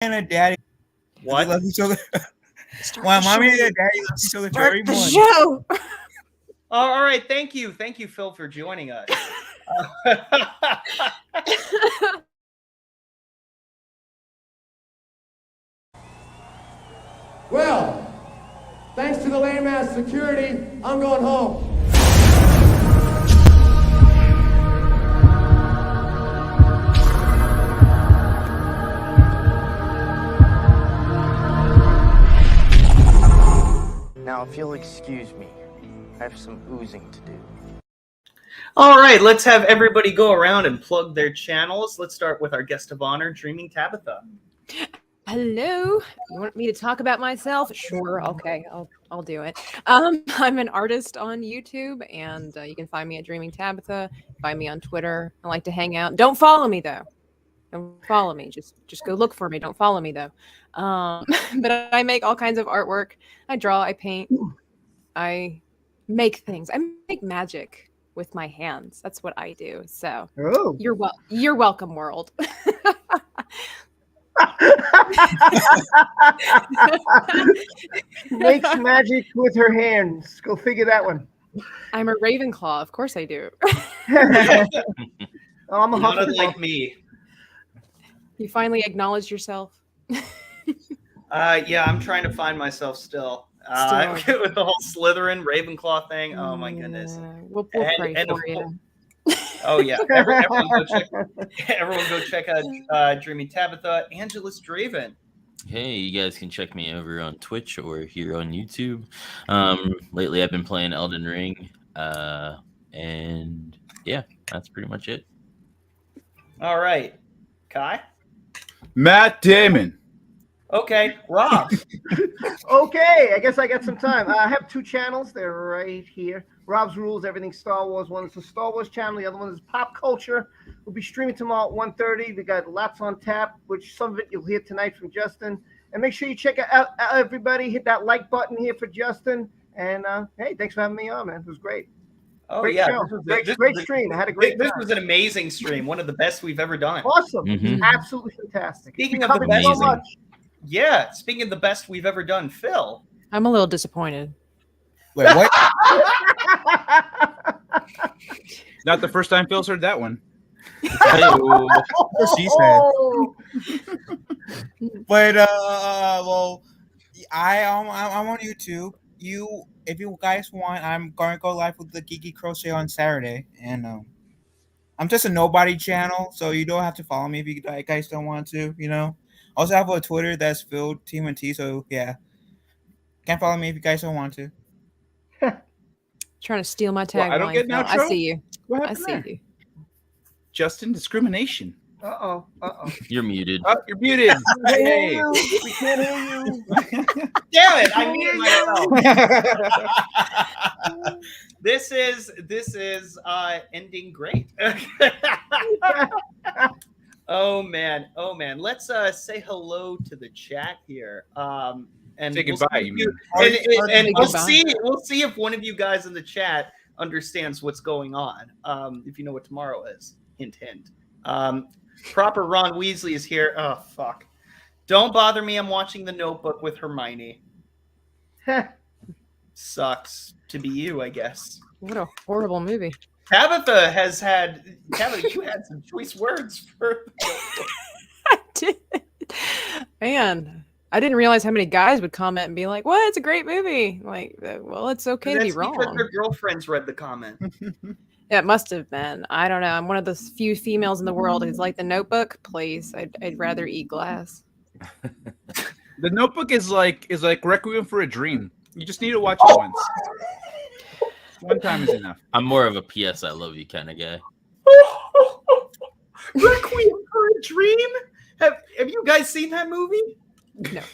and a daddy. What? Love each other. My mommy and daddy love each other very much. Show. All right. Thank you, Phil, for joining us. Well, thanks to the lame-ass security, I'm going home. Now, if you'll excuse me, I have some oozing to do. All right, let's have everybody go around and plug their channels. Let's start with our guest of honor, Dreaming Tabitha. Hello. You want me to talk about myself? Sure. Okay, I'll do it. I'm an artist on YouTube, and you can find me at Dreaming Tabitha. Find me on Twitter. I like to hang out. Don't follow me though. Don't follow me. Just go look for me. Don't follow me though. But I make all kinds of artwork. I draw. I paint. I make things. I make magic with my hands. That's what I do. So you're welcome, world. Makes magic with her hands. Go figure that one. I'm a Ravenclaw. Of course I do. I'm a Not Hufflepuff. like me. You finally acknowledged yourself. Yeah, I'm trying to find myself still. With the whole Slytherin Ravenclaw thing. Oh my goodness. We'll pray for you. Oh yeah. Everyone go check out Dreaming Tabitha. Angelus Draven. Hey, you guys can check me over on Twitch or here on YouTube. Lately I've been playing Elden Ring. And yeah, that's pretty much it. All right. Kai? Matt Damon. Okay. Rob. Okay, I guess I got some time. I have two channels. They're right here. Rob's Rules, everything Star Wars. One is the Star Wars channel. The other one is Pop Culture. We'll be streaming tomorrow at 1:30. We got lots on tap, which some of it you'll hear tonight from Justin. And make sure you check out everybody. Hit that like button here for Justin. And hey, thanks for having me on, man. It was great. Oh Great yeah. show. Great stream. I had a great This time. was an amazing stream. One of the best we've ever done. Awesome. Mhm. Absolutely fantastic. Speaking We of the covered best, so much. Yeah, speaking of the best we've ever done, Phil. I'm a little disappointed. Wait, what? Not the first time Phil's heard that one. She said. But well, I'm on YouTube. If you guys want, I'm going to go live with the Geeky Crochet on Saturday, and I'm just a nobody channel, so you don't have to follow me if you guys don't want to. I also have a Twitter that's Phil T, so yeah, can't follow me if you guys don't want to. Trying to steal my Well, tagline. I don't get an Phil. I outro? see you. What I happened see there? you. Justin, discrimination. Uh-oh. You're muted. Oh, you're muted. Hey. We can't hear you. Damn it! I muted myself. This is ending great. Oh man. Let's say hello to the chat here. And Say goodbye, you mean. And we'll Goodbye. see if one of you guys in the chat understands what's going on. If you know what tomorrow is. Hint, hint. Proper Ron Weasley is here. Oh fuck. Don't bother me. I'm watching The Notebook with Hermione. Sucks to be you, I guess. What a horrible movie. Tabitha, you had some choice words for. I did. Man, I didn't realize how many guys would comment and be like, "What? It's a great movie." Like, well, it's okay to be That's because wrong. their girlfriends read the comment. Yeah, it must have been. I don't know. I'm one of those few females in the world who's like The Notebook. Please, I'd rather eat glass. The Notebook is like Requiem for a Dream. You just need to watch it once. One time is enough. I'm more of a PS I love you kind of guy. Requiem for a Dream? Have you guys seen that movie?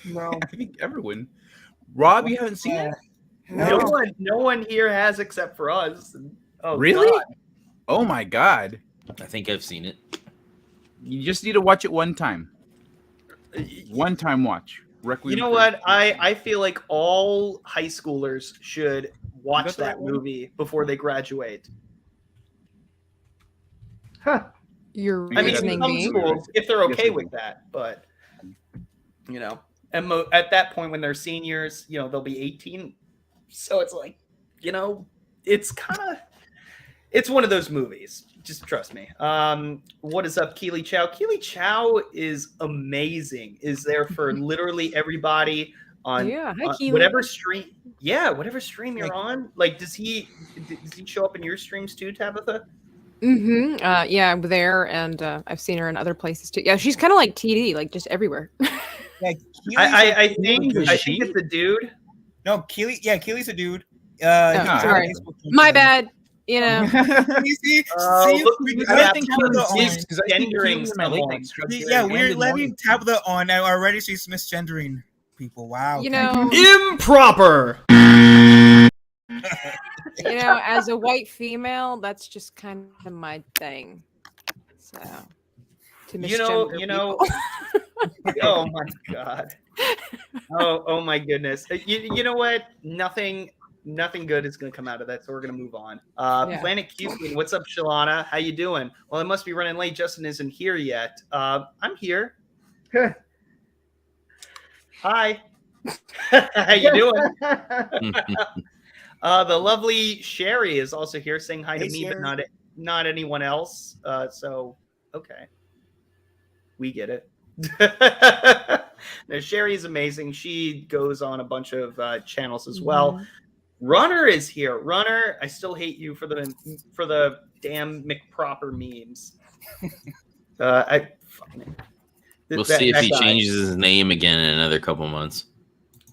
No. I think everyone. Rob, you haven't seen it? No one here has except for us. Oh, Really? God. Oh my God. I think I've seen it. You just need to watch it one time. One time watch. Requiem You know for- what? I feel like all high schoolers should watch That's the that right one. movie before they graduate. You're I mean, reasoning some me. schools, if they're okay Yes, with that, but You know, and at that point when they're seniors, you know, they'll be 18. So it's like, you know, it's one of those movies. Just trust me. What is up, Keely Chow? Keely Chow is amazing. Is there for literally everybody on whatever stream. Yeah, whatever stream you're on. Like, does he show up in your streams too, Tabitha? Mm-hmm. Yeah, I'm there, and I've seen her in other places too. Yeah, she's kind of like TD, like just everywhere. Yeah, I think it's a dude. No, Keely's a dude. Sorry, my bad. You know, you see, I think he's gendering someone. Yeah, we're letting Tabitha on, and already she's misgendering people. Wow. You know, improper. You know, as a white female, that's just kind of my thing. So, to misgender you know. Oh my god. Oh my goodness. You know what? Nothing good is going to come out of that, so we're going to move on. Planet Cupid, what's up, Shalana? How you doing? Well, it must be running late. Justin isn't here yet. I'm here. Hi. How you doing? The lovely Sherry is also here saying hi to me, Sherry. But not anyone else. So, okay. We get it. No, Sherry is amazing. She goes on a bunch of channels as well. Runner is here. Runner, I still hate you for the damn McProper memes. We'll see if he changes his name again in another couple months.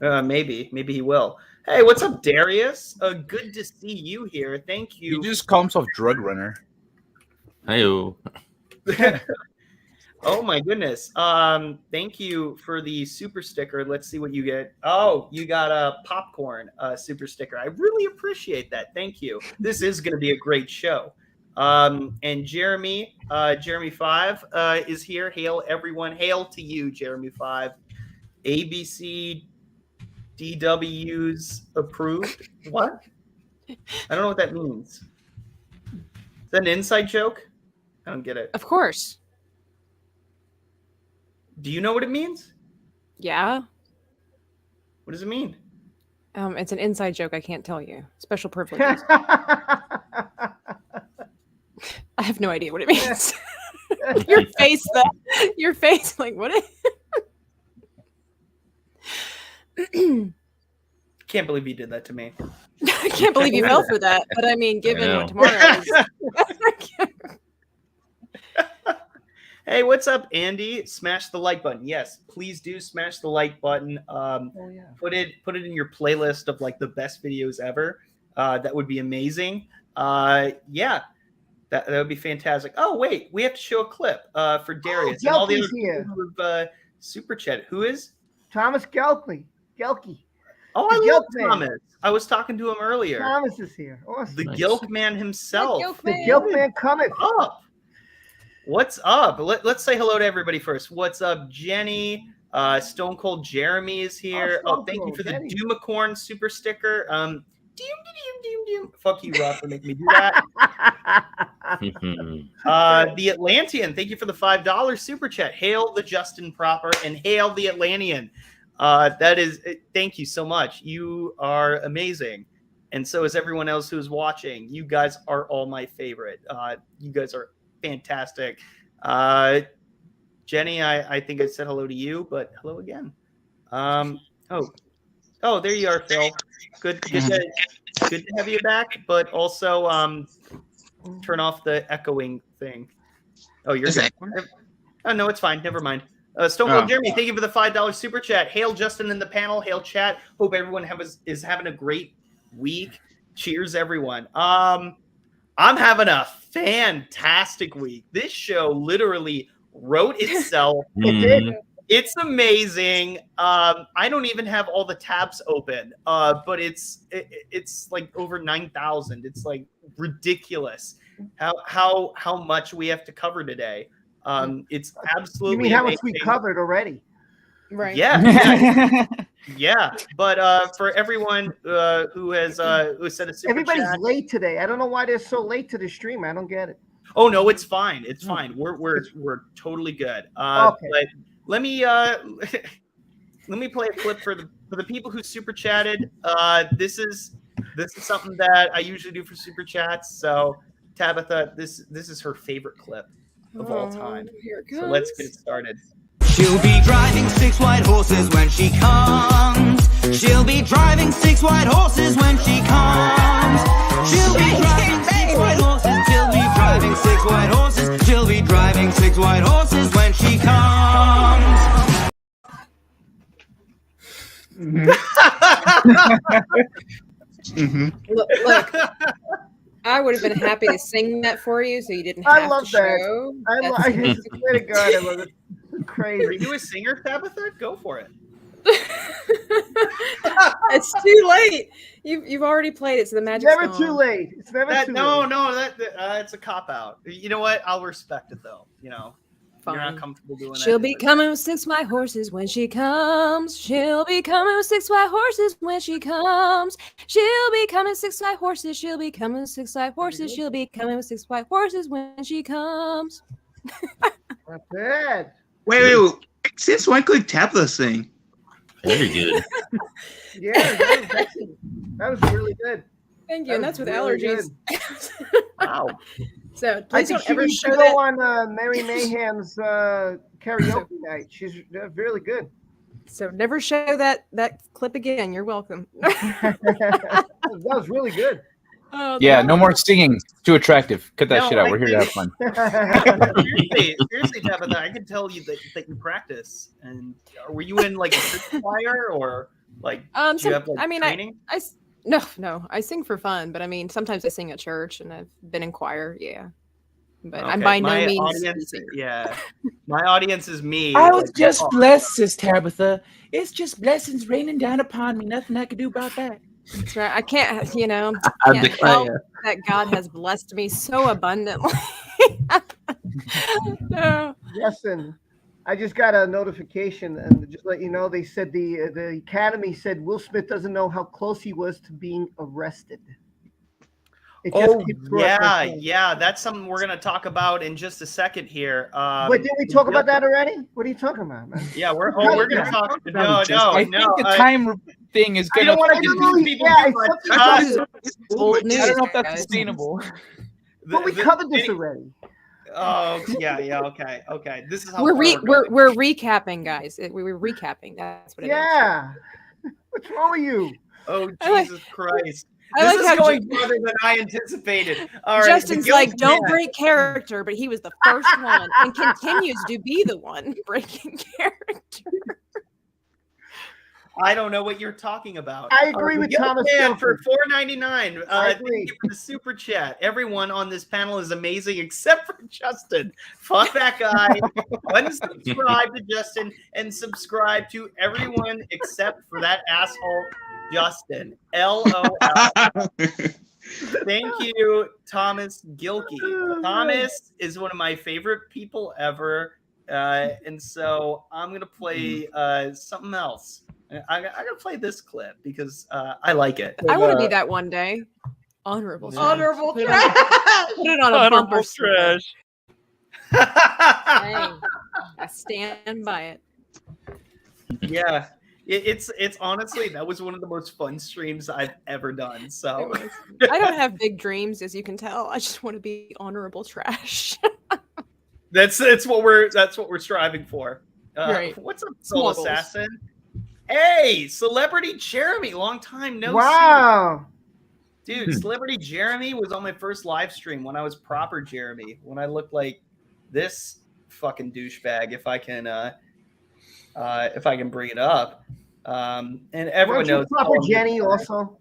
Maybe he will. Hey, what's up, Darius? Good to see you here. Thank you. He just calls himself Drug Runner. Hi-yo. Oh my goodness. Thank you for the super sticker. Let's see what you get. Oh, you got a popcorn super sticker. I really appreciate that. Thank you. This is going to be a great show. And Jeremy 5 is here. Hail everyone. Hail to you, Jeremy 5. ABC DW's approved. What? I don't know what that means. Is that an inside joke? I don't get it. Of course. Do you know what it means? Yeah. What does it mean? It's an inside joke. I can't tell you. Special privileges. I have no idea what it means. Your face, like what? Can't believe you did that to me. I can't believe you fell for that. But I mean, given what tomorrow is. Hey, what's up, Andy? Smash the like button. Yes, please do smash the like button. Put it in your playlist of like the best videos ever. That would be amazing. Yeah, that would be fantastic. Oh wait, we have to show a clip for Darius and all the other people who have super chat. Who is Thomas Gelke? Oh, I love Thomas. I was talking to him earlier. Thomas is here. Awesome. The Gilk Man himself. The Gilk Man coming up. What's up? Let's say hello to everybody first. What's up, Jenny? Stone Cold Jeremy is here. Thank you for the Doomacorn super sticker. Doom. Fuck you, Rob, for making me do that. The Atlantean, thank you for the $5 super chat. Hail the Justin Proper and hail the Atlantean. Thank you so much. You are amazing. And so is everyone else who's watching. You guys are all my favorite. You guys are fantastic. Jenny, I think I said hello to you, but hello again. Oh, there you are, Phil. Good to have you back, but also turn off the echoing thing. Oh, you're good. Oh, no, it's fine. Never mind. Stone Cold Jeremy, thank you for the $5 super chat. Hail Justin in the panel. Hail chat. Hope everyone is having a great week. Cheers, everyone. I'm having a fantastic week. This show literally wrote itself. It did. It's amazing. I don't even have all the tabs open, but it's like over 9,000. It's like ridiculous how much we have to cover today. It's absolutely. You mean how much we covered already? Right. Yeah. Yeah. But for everyone who said a super everybody's chat, late today. I don't know why they're so late to the stream. I don't get it. Oh no, it's fine. It's fine. We're totally good. Okay. But let me let me play a clip for the people who super chatted. This is something that I usually do for super chats. So Tabitha, this is her favorite clip of all time. Here it goes. So let's get it started. She'll be driving 6 white horses when she comes. She'll be driving 6 white horses when she comes. She'll be driving 6 white horses. She'll be driving 6 white horses. She'll be driving 6 white horses when she comes. Look, I would have been happy to sing that for you, so you didn't have I love to that. show. I swear to God, I love it. Crazy. Are you a singer, Tabitha? Go for it. It's too late. You've already played it, so the magic. Never too late. It's never too late. No, it's a cop out. You know what? I'll respect it though. You know, Fine. you're not comfortable doing that. She'll be coming with 6 white horses when she comes. She'll be coming with 6 white horses when she comes. She'll be coming 6 white horses. She'll be coming with 6 white horses. She'll be coming with 6 white horses when she comes. Not bad. Wait. Since when could Tabitha sing? Very good. Yeah, that was really good. Thank you, and that's with allergies. Wow. So I please think don't she ever needs to show go that. on Mary Mayhem's karaoke night. She's really good. So never show that clip again. You're welcome. That was really good. Oh, Yeah, no. no more singing. It's too attractive. Cut that No, shit out. I We're here to have fun. Seriously, Tabitha, I can tell you that you practice. And were you in like a church choir or like? Do you have, like, training? No, I sing for fun, but I mean, sometimes I sing at church, and I've been in choir, yeah. But I'm Okay, by my no means. audience, yeah. My audience is me. I was like, just blessed, Sis Tabitha. It's just blessings raining down upon me. Nothing I can do about that. That's right. I can't, can't declare. help that God has blessed me so abundantly. No. Justin, I just got a notification, and just let you know, they said the Academy said Will Smith doesn't know how close he was to being arrested. It just keeps growing. Yeah. That's something we're gonna talk about in just a second here. Wait, didn't we talk about that already? What are you talking about, man? Yeah, we're gonna talk. No, I think the time thing is I gonna. don't want to confuse people too much. Old news, I don't know if that's guys. sustainable. But we covered this already. Oh yeah. Okay. This is how We're far we're recapping, guys. We're recapping. That's what it is. Yeah. What's wrong with you? Oh I like- Jesus Christ! I This like is how going farther than I anticipated. All right, Justin's the like, guilt don't man. break character, but he was the first one and continues to be the one breaking character. I don't know what you're talking about. I agree with The guilt Thomas man for Guilford. $4.99. I Thank agree. you for the super chat. Everyone on this panel is amazing except for Justin. Fuck that guy. Unsubscribe to Justin and subscribe to everyone except for that asshole Justin. LOL. Thank you, Thomas Gilkey. Thomas is one of my favorite people ever. And so I'm going to play something else. I'm going to play this clip because I like it. I want to be that one day. Honorable. Honorable Put it on a bumper sticker. Hey, I stand by it. Yeah. It's honestly, that was one of the most fun streams I've ever done. So I don't have big dreams, as you can tell. I just want to be honorable trash. that's what we're striving for. Right. What's up, Soul Smuggles. Assassin? Hey, Celebrity Jeremy, long time no Wow. see. Dude, Celebrity Jeremy was on my first live stream when I was proper Jeremy, when I looked like this fucking douchebag, if I can bring it up. And everyone knows Proper Jenny also.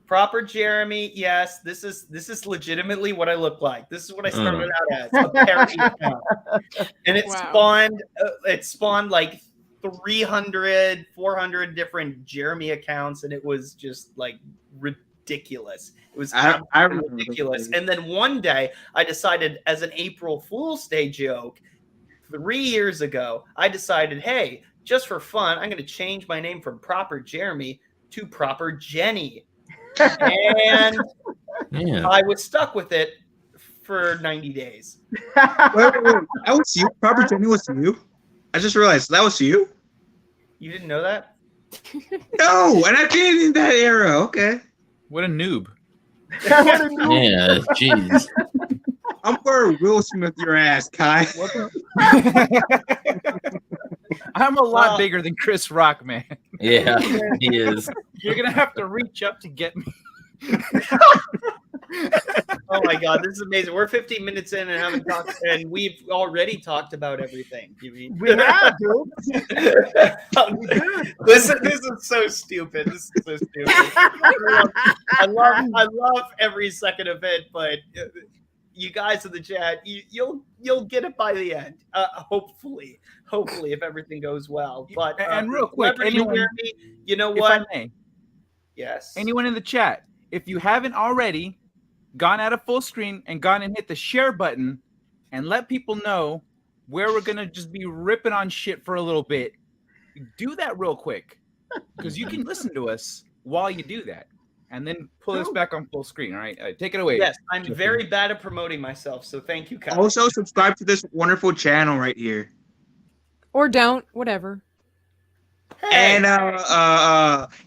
Proper Jeremy, yes. This is legitimately what I look like. This is what I started out as, a parody account. And it spawned like 300, 400 different Jeremy accounts, and it was just like ridiculous. It was ridiculous. And then one day I decided, as an April Fool's Day joke, 3 years ago, I decided, hey, just for fun, I'm going to change my name from Proper Jeremy to Proper Jenny. And I was stuck with it for 90 days. Wait. That was you? Proper Jenny was you? I just realized that was you? You didn't know that? No, and I've been in that era. Okay. What a noob. Yeah, jeez. I'm for Will Smith your ass, Kai. I'm a lot bigger than Chris Rock, man. Yeah, he is. You're gonna have to reach up to get me. Oh my god, this is amazing. We're 15 minutes in and haven't talked, and we've already talked about everything. We have, dude. This is so stupid. This is so stupid. I love every second of it, but you guys in the chat, you'll get it by the end. Hopefully, if everything goes well. But and real quick, anyone, you know what? If I may, yes. Anyone in the chat, if you haven't already gone out of full screen and gone and hit the share button and let people know where we're gonna just be ripping on shit for a little bit, do that real quick, because you can listen to us while you do that, and then pull us back on full screen. All right, take it away. Yes, I'm very bad at promoting myself, so thank you, Kyle. Also, subscribe to this wonderful channel right here. Or don't, whatever. Hey. And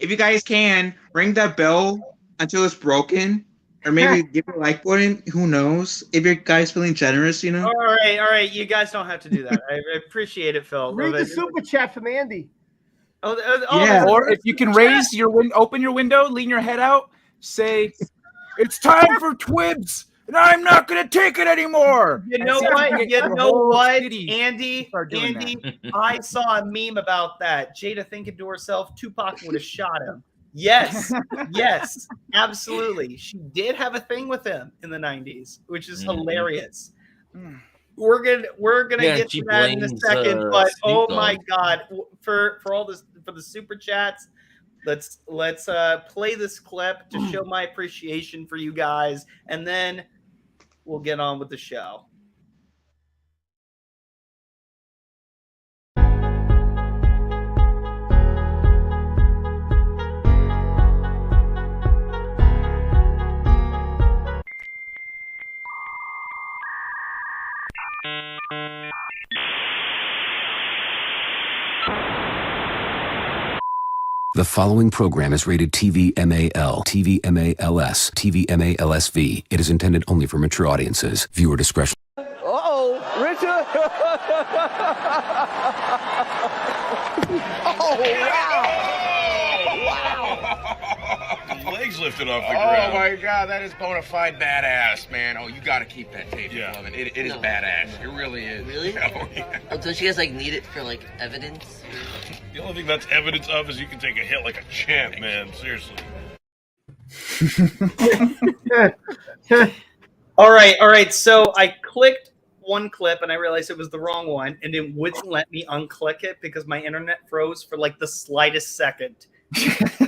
if you guys can, ring that bell until it's broken. Or maybe give a like button. Who knows? If you're guys feeling generous, you know. All right. You guys don't have to do that. I appreciate it, Phil. Read the super chat from Andy. Yeah. Or if you can raise your open your window, lean your head out, say, "It's time for Twibs, and I'm not gonna take it anymore." You know what? Andy. I saw a meme about that. Jada thinking to herself, Tupac would have shot him. Yes, absolutely. She did have a thing with him in the 90s, which is hilarious. We're gonna get to that in a second, but oh my god, for all this, for the super chats, let's play this clip to show my appreciation for you guys, and then we'll get on with the show. The following program is rated TV MAL, TV MALS, TV MALSV. It is intended only for mature audiences. Viewer discretion. Uh-oh, Richard! Oh, wow! Legs lifted off the ground. Oh my god, that is bona fide badass, man. Oh, you gotta keep that tape, Lovin'. It is badass. It really is. Really? Oh, yeah. Oh, don't you guys like need it for like evidence? The only thing that's evidence of is you can take a hit like a champ, man. Seriously. All right. So I clicked one clip and I realized it was the wrong one, and it wouldn't let me unclick it because my internet froze for like the slightest second. That's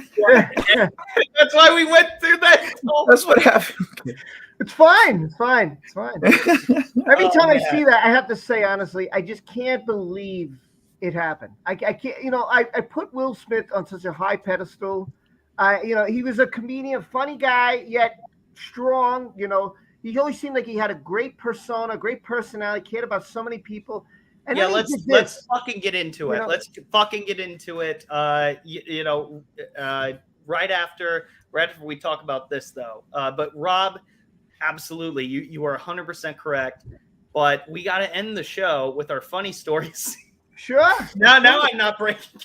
why we went through that. That's what happened. It's fine. Every time I see that, I have to say honestly, I just can't believe it happened. I can't. I put Will Smith on such a high pedestal. He was a comedian, funny guy, yet strong. He always seemed like he had a great persona, great personality, cared about so many people. And yeah, let's fucking get into it. Let's fucking get into it. Right after we talk about this, though. But Rob, absolutely, you are 100% correct. But we got to end the show with our funny stories. Sure. No, I'm not breaking.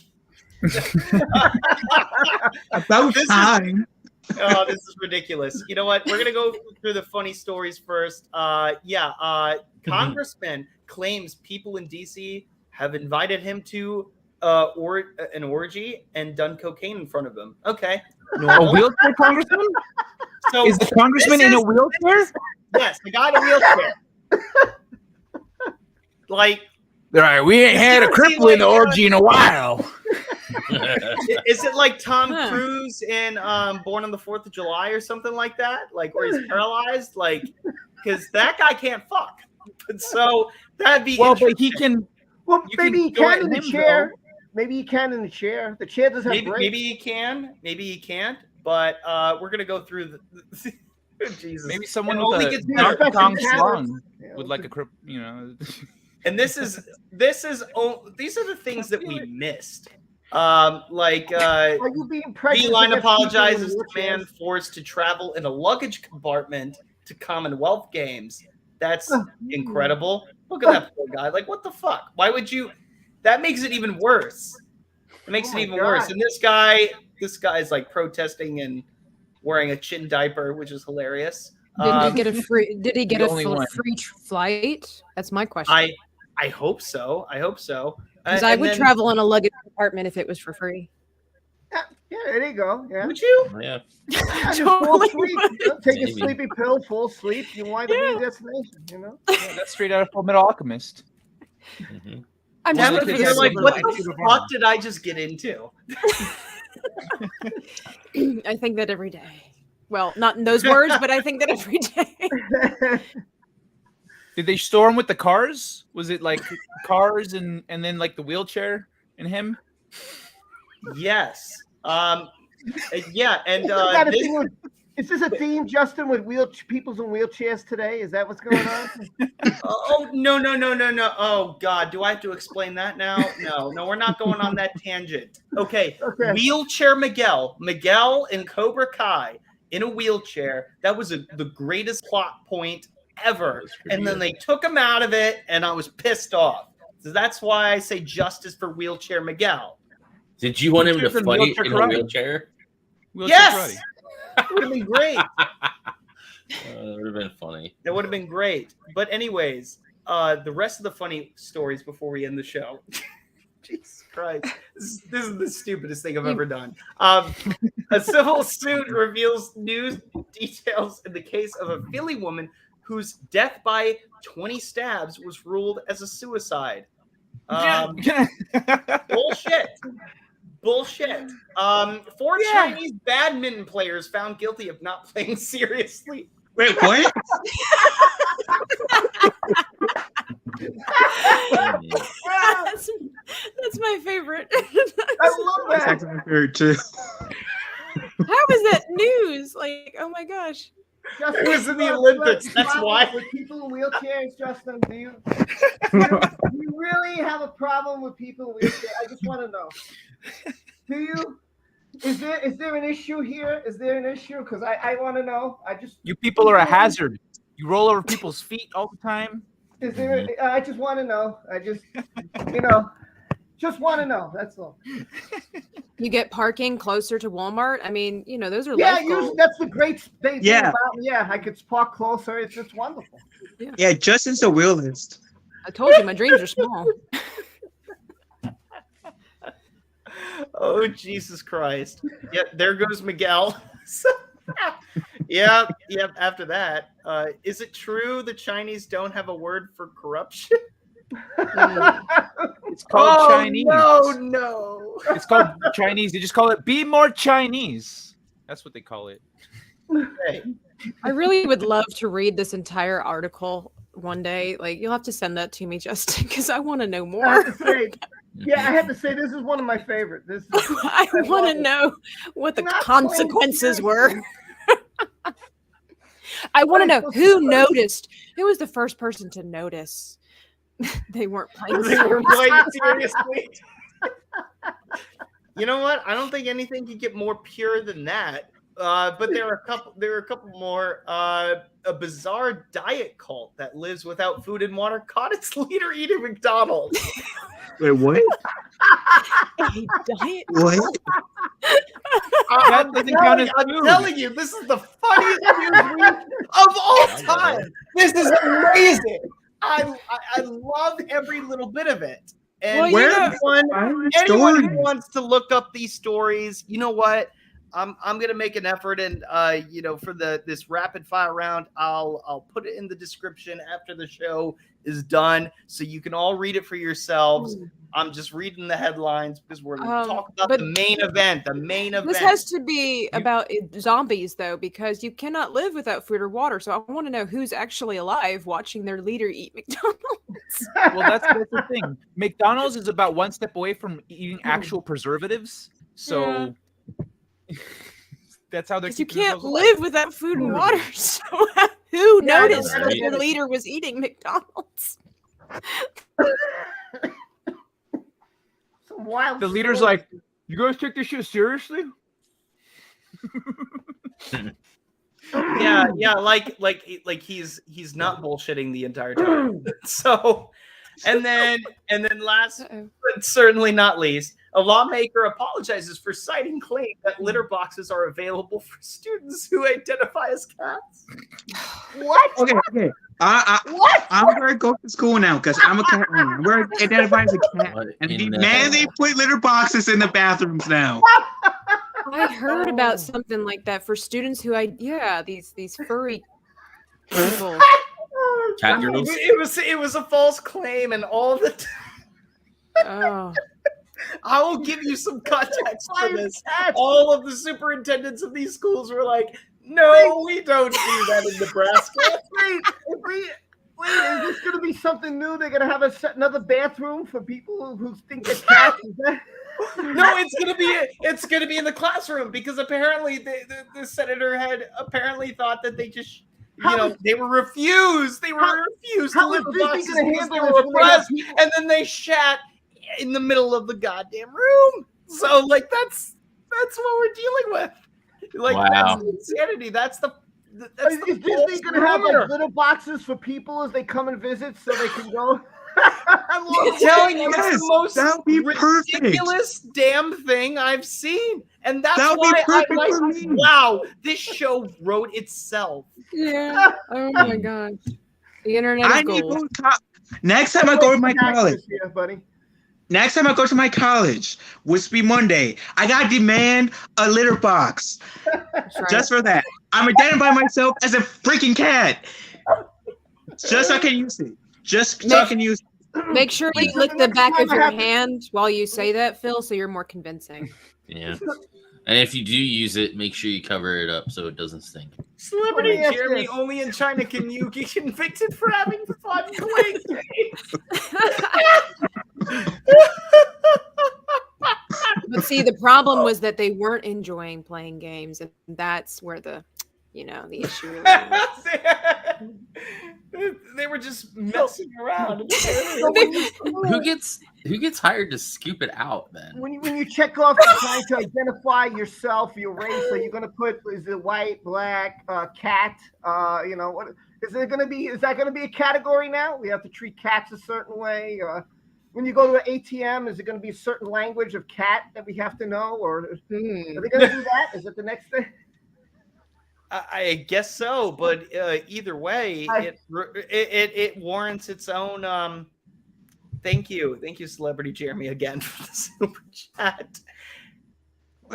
About time. Oh, this is ridiculous. You know what? We're gonna go through the funny stories first. Congressman claims people in DC have invited him to an orgy and done cocaine in front of him. Okay. A wheelchair congressman? So is the congressman in a wheelchair? Yes, the guy in a wheelchair. Like, all right, we ain't had a cripple in the orgy in a while. Is it like Tom Cruise in Born on the 4th of July or something like that? Like where he's paralyzed? Like, because that guy can't fuck. So that'd be but he can. Well, maybe he can in the chair. Maybe he can in the chair. The chair doesn't have brakes. Maybe he can. Maybe he can't. But we're gonna go through the. Jesus. Maybe someone with a Kong slung with like a cripple, And these are the things that we missed. Are you being pregnant? Beeline against people in apologizes to wheelchairs? man forced to travel in a luggage compartment to Commonwealth Games. That's incredible. Look at that poor guy. Like, what the fuck? Why would you? That makes it even worse. It makes it even worse. And this guy is like protesting and wearing a chin diaper, which is hilarious. Did he get a free? Did he get a only one. free flight? That's my question. I hope so. I hope so. Because I would travel in a luggage compartment if it was for free. Yeah, there you go. Yeah. Would you? Yeah. Just fall asleep. Take a sleepy pill, fall asleep. You wind up in a destination. You know. Yeah, that's straight out of Full Metal Alchemist. Mm-hmm. I'm Yeah, just but you're like, what the fuck did I just get into? I think that every day. Well, not in those words, but I think that every day. Did they store him with the cars? Was it like cars and then like the wheelchair and him? Yes. Yeah, and is this a theme, Justin, with people's in wheelchairs today? Is that what's going on? Oh no. Oh God, do I have to explain that now? No, we're not going on that tangent. Okay. Wheelchair Miguel in Cobra Kai in a wheelchair. That was the greatest plot point ever. And then they took him out of it, and I was pissed off. So that's why I say justice for Wheelchair Miguel. Did you want him to fight in a wheelchair? Yes. That would have been great. That would have been funny. That would have been great. But anyways, the rest of the funny stories before we end the show. Jesus Christ. This is the stupidest thing I've ever done. A civil suit reveals new details in the case of a Philly woman whose death by 20 stabs was ruled as a suicide. Bullshit. Four Chinese badminton players found guilty of not playing seriously. Wait, what? That's my favorite. I love that. That's my favorite too. How is that news? Like, oh my gosh. It was in the Olympics. That's why. With people in wheelchairs, Justin, do you really have a problem with people in wheelchairs? I just want to know. Do you? Is there an issue here? Is there an issue? Because I want to know. You people are a hazard. You roll over people's feet all the time. Is there? I just want to know. I just, just want to know. That's all. You get parking closer to Walmart. I mean, those are usually that's the great thing about. Yeah, I could park closer. It's just wonderful. Yeah, Justin's a realist. I told you my dreams are small. Oh, Jesus Christ. Yep, there goes Miguel. Yep. After that, is it true the Chinese don't have a word for corruption? It's called Chinese. No. It's called Chinese. They just call it be more Chinese. That's what they call it. Hey. I really would love to read this entire article one day. Like, you'll have to send that to me, Justin, because I want to know more. I have to say this is one of my favorites. I want to know what the consequences were. I want to know who noticed. Who was the first person to notice they weren't playing seriously? You know what? I don't think anything could get more pure than that. But there are a couple more. A bizarre diet cult that lives without food and water caught its leader eating McDonald's. Wait, what? A diet? What? I'm telling you, this is the funniest news of all time. This is amazing. I love every little bit of it. And anyone who wants to look up these stories, you know what? I'm gonna make an effort, and for this rapid fire round, I'll put it in the description after the show is done, so you can all read it for yourselves. I'm just reading the headlines because we're gonna talk about the main event. The main event. This has to be about zombies, though, because you cannot live without food or water. So I want to know who's actually alive watching their leader eat McDonald's. Well, that's the thing. McDonald's is about one step away from eating actual preservatives. So. Yeah. That's how they're. You can't live without food and water. So who noticed that their leader was eating McDonald's? Some wild. The leader's like, You guys take this shit seriously? Yeah, like he's not bullshitting the entire time. So, and then last but certainly not least, a lawmaker apologizes for citing claim that litter boxes are available for students who identify as cats. What? Okay. I'm gonna go to school now because I'm a cat owner. We're identified as a cat, and they put litter boxes in the bathrooms now. I heard about something like that for students who these furry people. Cat girls. It was a false claim, and all the Oh. I will give you some context for this. All of the superintendents of these schools were like, "No, we don't do that in Nebraska." Wait, is this going to be something new? They're going to have another bathroom for people who think they're cats? No, it's gonna be in the classroom because apparently the senator had apparently thought that they just they were refused. They were refused to live boxes because they were oppressed, and then they shat in the middle of the goddamn room. So like that's what we're dealing with. Like that's insanity. Is Disney going to have like litter boxes for people as they come and visit so they can go? I'm telling you, it's the most ridiculous damn thing I've seen, and that's why I'm like, wow, this show wrote itself. Yeah. Oh my gosh. The internet is gold. Next time I go to my college, next time I go to my college, which be Monday, I gotta demand a litter box. Just for that. I'm identifying myself as a freaking cat. Just so I can use it. Just so I can use it. Make sure you lick the back of your hand while you say that, Phil, so you're more convincing. Yeah. And if you do use it, make sure you cover it up so it doesn't stink. Celebrity Jeremy, only in China can you get convicted for having fun playing games. But see, the problem was that they weren't enjoying playing games, and that's where the issue really is. They were just messing around. Who gets hired to scoop it out then? When you check off trying to identify yourself, your race, are you going to put is it white, black, cat? What is it going to be? Is that going to be a category now? We have to treat cats a certain way. When you go to an ATM, is it going to be a certain language of cat that we have to know, or are they going to do that? Is it the next thing? I guess so, but either way, it warrants its own. Thank you, Celebrity Jeremy, again for the super chat.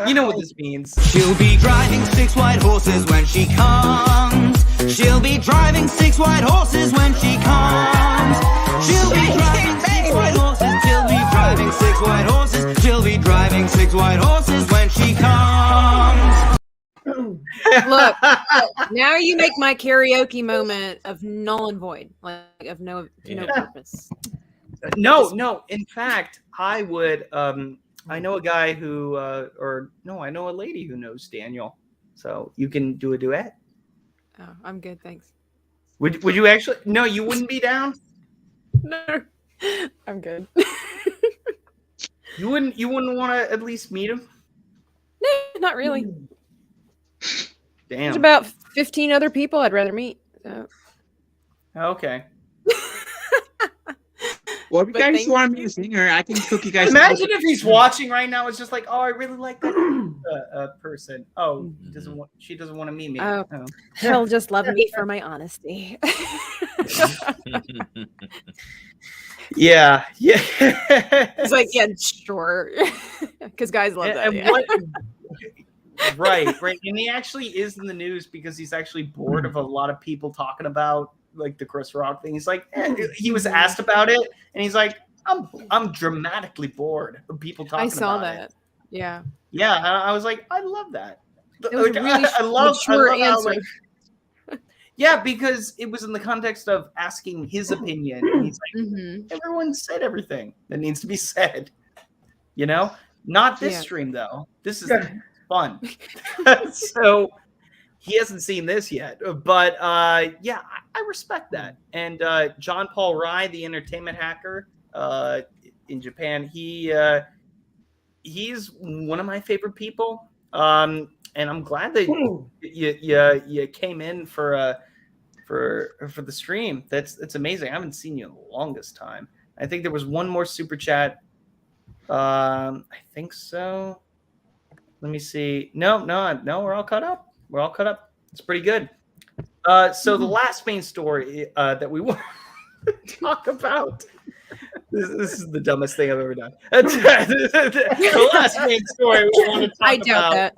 You know what this means. She'll be driving 6 white horses when she comes. She'll be driving 6 white horses when she comes. She'll be driving 6 white horses. She'll be driving 6 white horses. She'll be driving 6 white horses when she comes. Look, now you make my karaoke moment of null and void, like of no purpose. No. In fact, I would. I know a guy who, I know a lady who knows Daniel. So you can do a duet. Oh, I'm good, thanks. Would you actually? No, you wouldn't be down. No, I'm good. You wouldn't want to at least meet him? No, not really. Damn. There's about 15 other people I'd rather meet. So. Okay. Well, if you guys want me to sing her, I can cook you guys. Imagine if he's watching right now. It's just like, oh, I really like that person. Oh, she doesn't want to meet me. Oh. He'll just love me for my honesty. Yeah. It's like, yeah, sure. Because guys love that. Yeah. Right. And he actually is in the news because he's actually bored of a lot of people talking about like the Chris Rock thing. He's like, he was asked about it, and he's like, I'm dramatically bored of people talking about it. I saw that. Yeah. Yeah, I was like, I love that. It was like, really I love answer. how, like, yeah, because it was in the context of asking his opinion. And he's like, everyone said everything that needs to be said. Not this stream though. This is fun. So he hasn't seen this yet, but I respect that. And John Paul Rai, the entertainment hacker in Japan, he he's one of my favorite people. And I'm glad that you came in for the stream. It's amazing. I haven't seen you in the longest time. I think there was one more super chat. I think so. Let me see. No, we're all caught up. We're all caught up. It's pretty good. So the last main story that we want to talk about. This is the dumbest thing I've ever done. The last main story we want to talk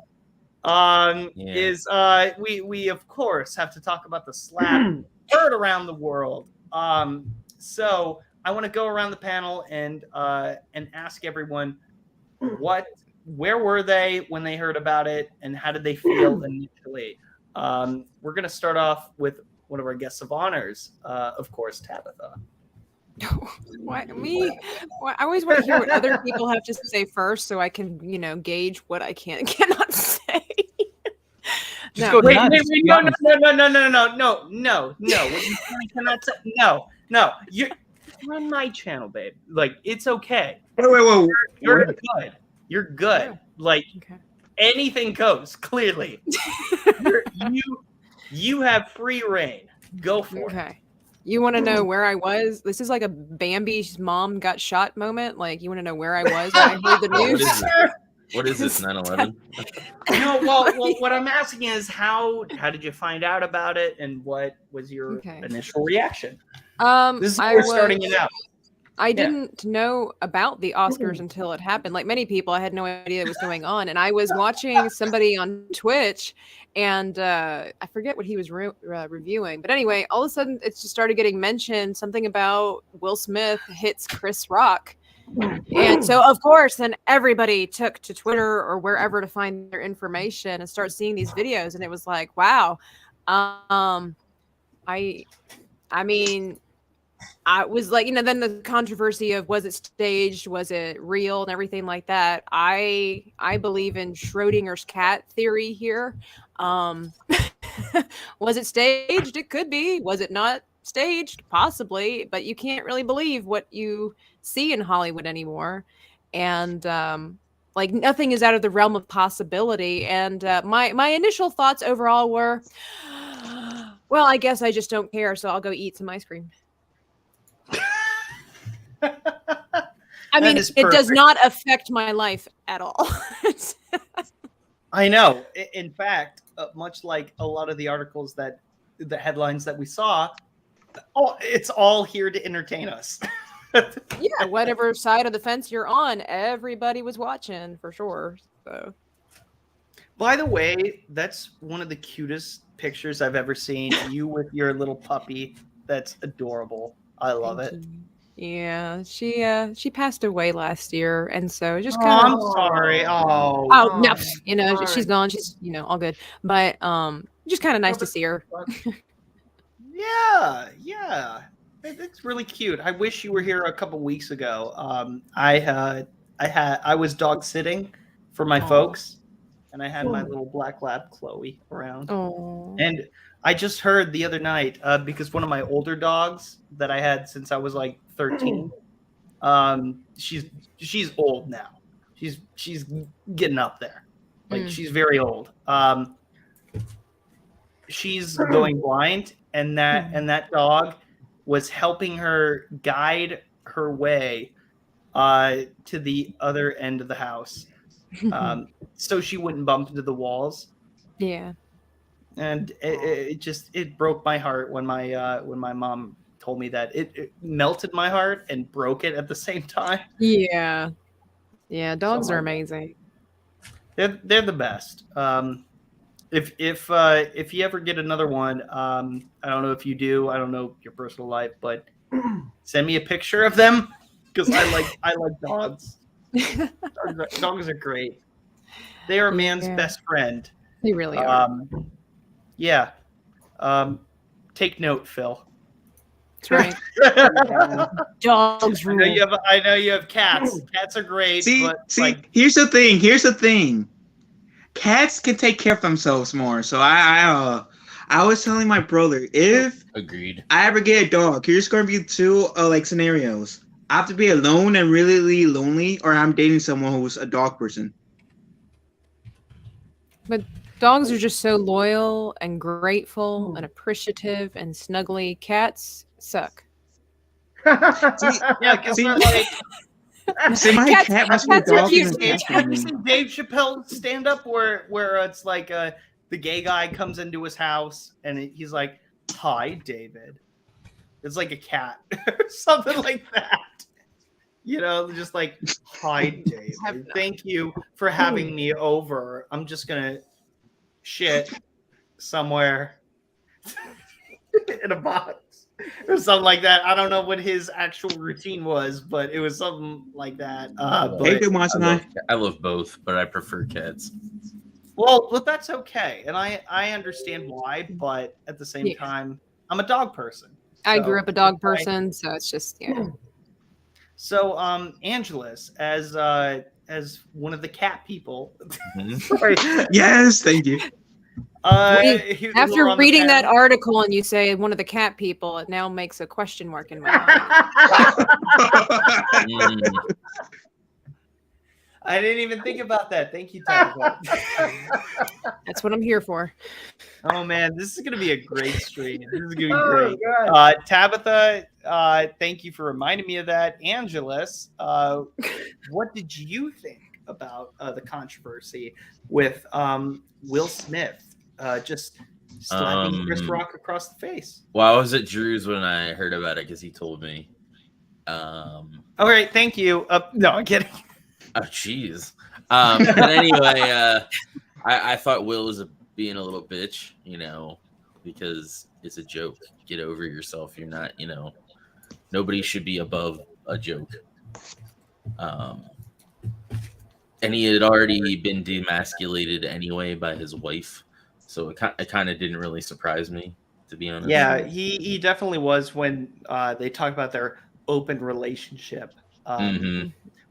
about is we of course have to talk about the slap heard around the world. So I want to go around the panel and ask everyone where were they when they heard about it, and how did they feel initially? We're going to start off with one of our guests of honors, of course, Tabitha. Why me? Why, I always want to hear what other people have to say first, so I can, gauge what I can and cannot say. Wait, no. What you cannot say? No. You're on my channel, babe. Like, it's okay. Wait. You're good. You're good. Like, anything goes. Clearly, you have free reign. Go for it. You want to know where I was? This is like a Bambi's mom got shot moment. Like, you want to know where I was when I heard the news? What is this, 9/11? No, well, what I'm asking is how did you find out about it, and what was your initial reaction? This is we're starting it out. I didn't know about the Oscars until it happened. Like many people, I had no idea what was going on. And I was watching somebody on Twitch, and I forget what he was reviewing. But anyway, all of a sudden, it just started getting mentioned, something about Will Smith hits Chris Rock. And so, of course, then everybody took to Twitter or wherever to find their information and start seeing these videos. And it was like, wow. I mean... I was like, then the controversy of was it staged, was it real, and everything like that. I believe in Schrodinger's cat theory here. Was it staged? It could be. Was it not staged? Possibly. But you can't really believe what you see in Hollywood anymore. And like nothing is out of the realm of possibility. And my initial thoughts overall were, well, I guess I just don't care, so I'll go eat some ice cream. I mean, it does not affect my life at all. I know. In fact, much like a lot of the articles the headlines that we saw, it's all here to entertain us. Yeah, whatever side of the fence you're on, everybody was watching for sure. So, by the way, that's one of the cutest pictures I've ever seen. You with your little puppy. That's adorable. I love it. Yeah, she passed away last year, and so just kind of. I'm sorry. Oh no, she's gone. She's all good, but just kind of nice to see her. Yeah, it's really cute. I wish you were here a couple weeks ago. I was dog sitting for my folks, and I had my little black lab Chloe around, and I just heard the other night because one of my older dogs that I had since I was like 13, she's old now. She's getting up there, like she's very old. She's going blind, and that dog was helping her guide her way to the other end of the house, so she wouldn't bump into the walls. Yeah. And it broke my heart when my mom told me that. It melted my heart and broke it at the same time. Yeah, dogs are amazing. They're the best. If you ever get another one, I don't know if you do. I don't know your personal life, but send me a picture of them because I like dogs. Dogs are great. They are man's best friend. They really are. Yeah. Take note, Phil. That's right. Dogs rule. I know you have cats. Cats are great. See, here's the thing. Cats can take care of themselves more. So I was telling my brother, if agreed, I ever get a dog, here's gonna be two scenarios. I have to be alone and really lonely, or I'm dating someone who's a dog person. But dogs are just so loyal and grateful and appreciative and snuggly. Cats suck. Yeah, because like. See, my cat must be a dog. Have you seen Dave Chappelle's stand-up where it's like the gay guy comes into his house and he's like, "Hi, David." It's like a cat or something like that. You know, just like, "Hi, David. Thank you for having me over. I'm just gonna shit somewhere in a box." Or something like that. I don't know what his actual routine was, but it was something like that. I love both, but I prefer cats. Well, but that's okay, and I understand why. But at the same time, I'm a dog person. I grew up a dog person, so it's just So, Angelus, as one of the cat people. Sorry. Yes, thank you. After reading that article and you say one of the cat people, it now makes a question mark in my mind. I didn't even think about that. Thank you, Tabitha. That's what I'm here for. Oh man, this is gonna be a great stream. This is gonna be great. Tabitha, thank you for reminding me of that. Angelus, what did you think about the controversy with Will Smith just slapping Chris Rock across the face? Well, I was at Drew's when I heard about it because he told me. All right, thank you. No, I'm kidding. Oh, jeez. But anyway, I thought Will was being a little bitch, you know, because it's a joke. Get over yourself. You're not, you know, nobody should be above a joke. And he had already been demasculated anyway by his wife. So it kind of didn't really surprise me, to be honest. Yeah, he definitely was when they talk about their open relationship.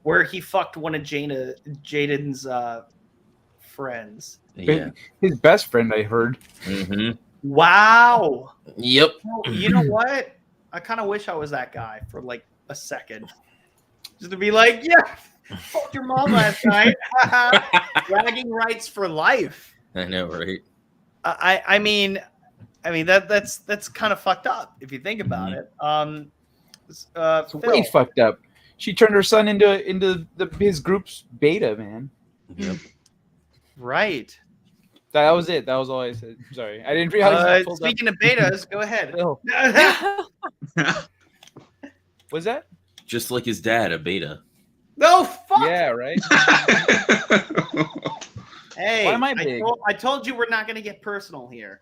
Where he fucked one of Jaden's friends. Yeah. His best friend, I heard. Wow. Yep. You know what? I kind of wish I was that guy for like a second. Just to be like, yeah, fuck your mom last night. Bragging rights for life. I know, right? I mean that's kind of fucked up if you think about it. It's way fucked up. She turned her son into his group's beta, man. Yep. Right. That was it. That was all I said. Sorry, I didn't realize. Speaking of betas, go ahead. Was that? Just like his dad, a beta. No, fuck. Yeah, right. Hey, why am I big? I told you we're not going to get personal here.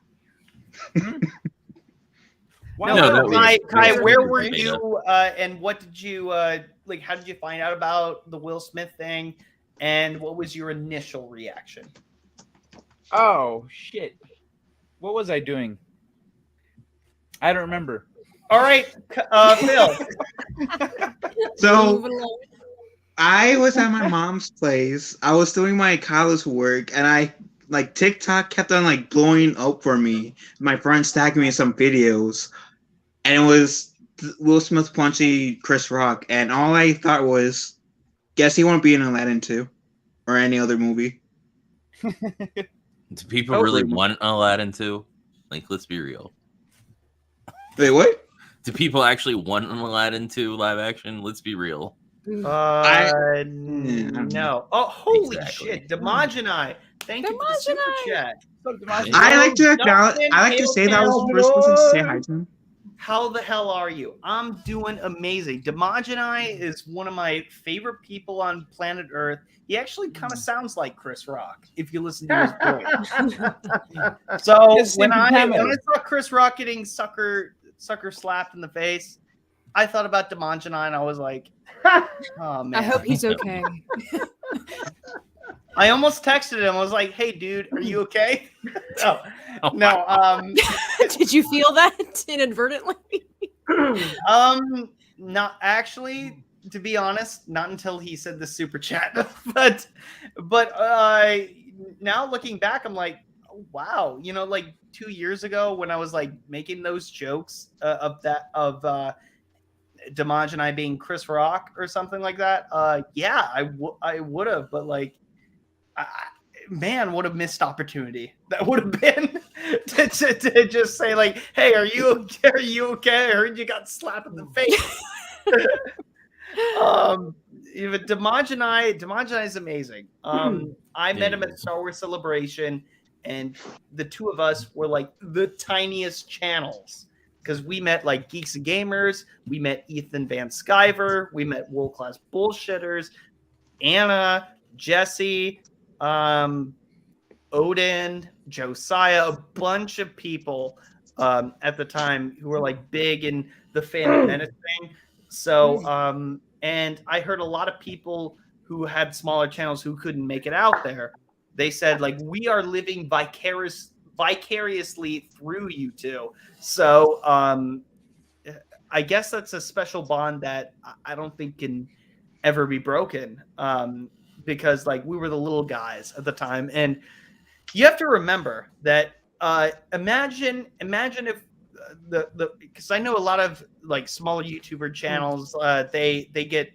Kai, where were you and what did you like? How did you find out about the Will Smith thing, and what was your initial reaction? Oh shit! What was I doing? I don't remember. All right, Phil. So I was at my mom's place. I was doing my college work, and TikTok kept on blowing up for me. My friends tagging me some videos, and it was Will Smith punching Chris Rock, and all I thought was, guess he won't be in Aladdin 2 or any other movie. Do people really want Aladdin 2? Let's be real. Wait, what? Do people actually want an Aladdin 2 live action? Let's be real. No. Oh, holy shit. Demogenai. Thank you for the super chat. I like to say that I was the first person to say hi to him. How the hell are you? I'm doing amazing. Demogenai is one of my favorite people on planet Earth. He actually kind of sounds like Chris Rock if you listen to his voice. So when I saw Chris Rock getting sucker slapped in the face, I thought about Demogenai and I was like, oh man. I hope he's okay. I almost texted him. I was like, "Hey, dude, are you okay?" No. Did you feel that inadvertently? Not actually. To be honest, not until he said the super chat. but now looking back, I'm like, oh, wow. 2 years ago when I was making those jokes of Damaj and I being Chris Rock or something like that, yeah, I would have, but like, man, what a missed opportunity that would have been to just say like, hey, are you okay? Are you okay? I heard you got slapped in the face. Even Damaj and I is amazing. I met him at Star Wars Celebration, and the two of us were like the tiniest channels because we met like Geeks and Gamers, we met Ethan Van Sciver, we met World Class Bullshitters, Anna, Jesse, Odin, Josiah, a bunch of people at the time who were like big in the Phantom Menace thing. So, and I heard a lot of people who had smaller channels who couldn't make it out there. They said like, we are living vicariously through you two. So, I guess that's a special bond that I don't think can ever be broken. Because like we were the little guys at the time, and you have to remember that. Imagine if because I know a lot of like smaller YouTuber channels, they get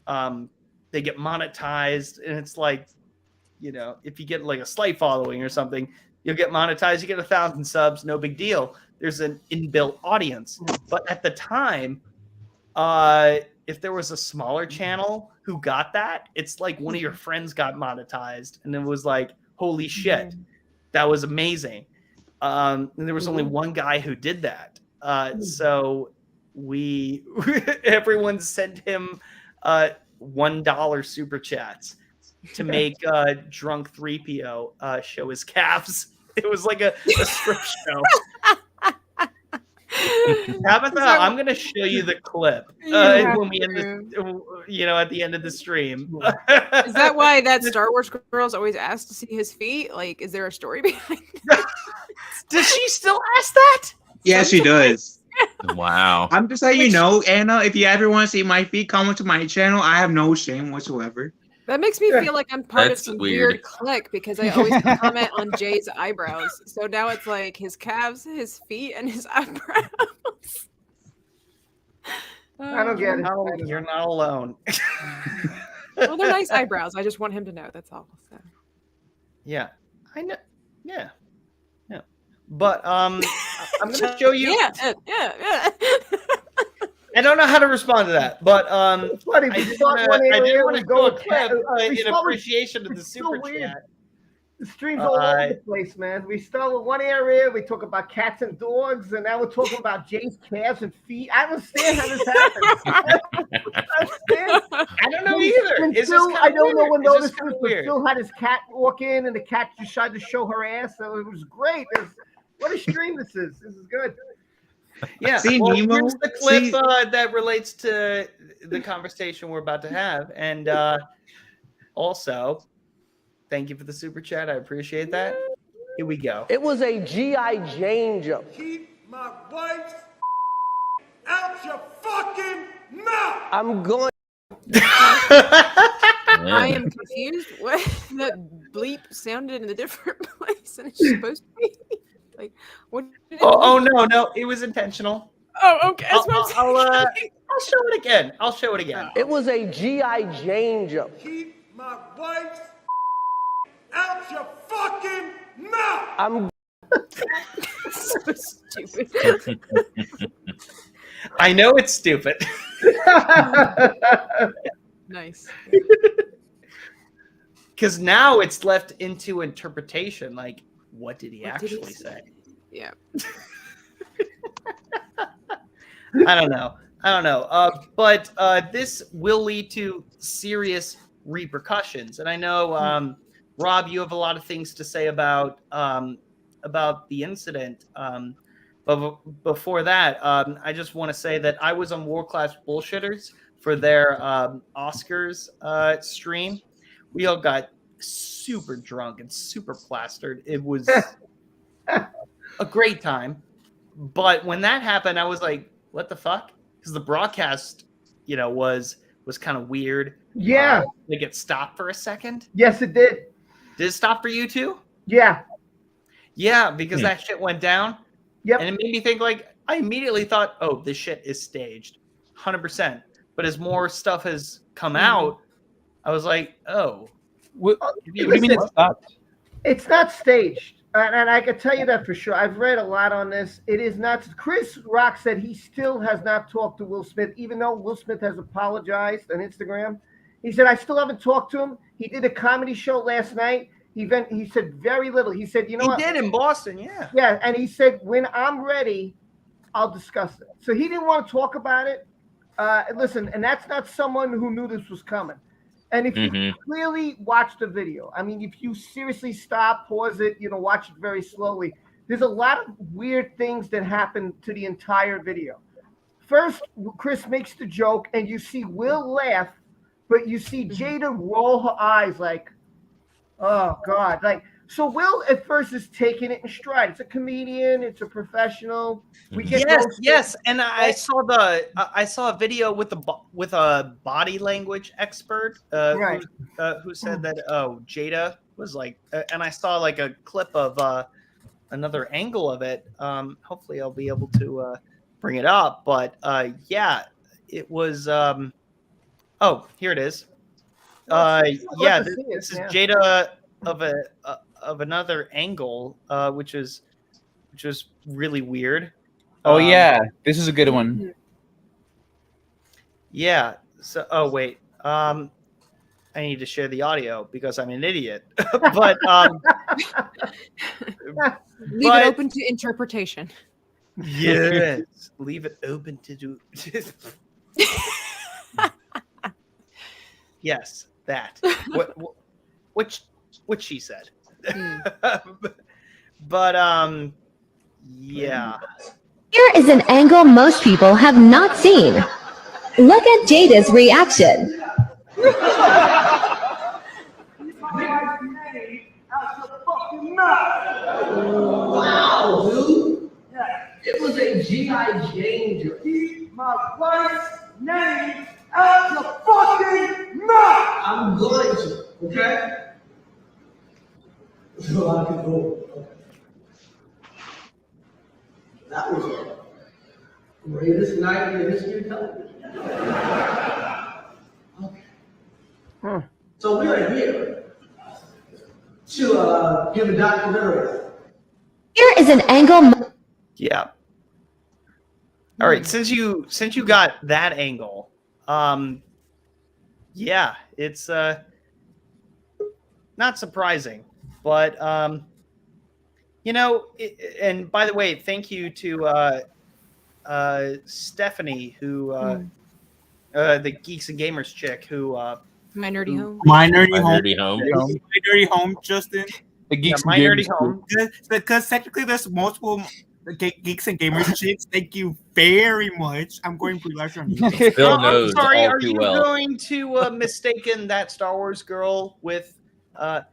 monetized, and it's like, you know, if you get like a slight following or something, you'll get monetized. You get 1,000 subs, no big deal. There's an inbuilt audience, but at the time, if there was a smaller channel who got that, it's like one of your friends got monetized, and it was like, holy shit, that was amazing. And there was only one guy who did that. So everyone sent him $1 super chats to make Drunk 3PO show his calves. It was like a strip show. Tabitha, I'm going to show you the clip when we end at the end of the stream. Is that why that Star Wars girl's always asked to see his feet? Like, is there a story behind it? Does she still ask that? Yeah, she does. Wow. I'm just letting you know, Anna, if you ever want to see my feet, come to my channel. I have no shame whatsoever. That makes me feel like I'm part of some weird clique because I always comment on Jay's eyebrows. So now it's like his calves, his feet, and his eyebrows. I don't get it. You're not alone. Well, they're nice eyebrows. I just want him to know. That's all. So. Yeah, I know. Yeah. But I'm gonna show you. Yeah. I don't know how to respond to that, but I did want to go a clip in appreciation of the super chat. The stream's all over the place, man. We start with one area, we talk about cats and dogs, and now we're talking about Jay's calves and feet. I don't understand how this happens. I don't know either. It's Phil, just I don't know when notice kind of but weird. Phil had his cat walk in, and the cat just tried to show her ass. So it was great. What a stream this is. This is good. Yeah, See, well, Nemo? here's the clip that relates to the conversation we're about to have, and also, thank you for the super chat. I appreciate that. Here we go. It was a G.I. Jane jump. Keep my wife's out your fucking mouth. I'm going. I am confused. What that bleep sounded in a different place than it's supposed to be. Like, what? Oh no, it was intentional. Oh, okay. I'll show it again. It was a G.I. Jane jump. Keep my wife's out your fucking mouth. I'm so stupid. I know it's stupid. Nice. Because now it's left into interpretation. Like, what did he actually say? Yeah. I don't know. But this will lead to serious repercussions. And I know, Rob, you have a lot of things to say about the incident. But before that, I just want to say that I was on World Class Bullshitters for their Oscars stream. We all got super drunk and super plastered. It was a great time. But when that happened, I was like, what the fuck? Because the broadcast, was kind of weird. Yeah. Did it get stopped for a second? Yes, it did. Did it stop for you too? Yeah. Yeah, because that shit went down. Yep. And it made me think, like, I immediately thought, oh, this shit is staged. 100%. But as more stuff has come out, I was like, oh. What do you mean it stopped? It's not staged. And I can tell you that for sure. I've read a lot on this. It is not. Chris Rock said he still has not talked to Will Smith, even though Will Smith has apologized on Instagram. He said, I still haven't talked to him. He did a comedy show last night. He said very little. He said, you know what? He did in Boston, yeah. Yeah, and he said, when I'm ready, I'll discuss it. So he didn't want to talk about it. Listen, and that's not someone who knew this was coming. And if you clearly watch the video, I mean, if you seriously stop, pause it, watch it very slowly, there's a lot of weird things that happen to the entire video. First, Chris makes the joke, and you see Will laugh, but you see Jada roll her eyes like, oh, God. So Will at first is taking it in stride. It's a comedian. It's a professional. Yes. And I saw a video with a body language expert who said that Jada was like, and I saw like a clip of another angle of it. Hopefully I'll be able to bring it up. But it was. Oh, here it is. This is Jada of another angle, which was really weird. Oh yeah, this is a good one. Yeah. So, wait. I need to share the audio because I'm an idiot. But leave it open to interpretation. Yes, leave it open to do. Yes, that. What she said. But yeah. Here is an angle most people have not seen. Look at Jada's reaction. Wow, dude. It was a G.I. Jane. Keep my wife's name out your fucking mouth. I'm going to, okay? So I can go. Okay. That was the greatest night in the history of television. Okay. So we are here to give a documentary. Here is an angle. Yeah. All right. Since you got that angle, it's not surprising, but and by the way, thank you to Stephanie, who the Geeks and Gamers chick, who My Nerdy Home. My Nerdy Home, Justin. The Geeks My Nerdy Home. Because technically there's multiple Geeks and Gamers chicks. Thank you very much. I'm going pre-live on you. Phil knows I'm sorry, all are too you well. going to mistaken that Star Wars girl with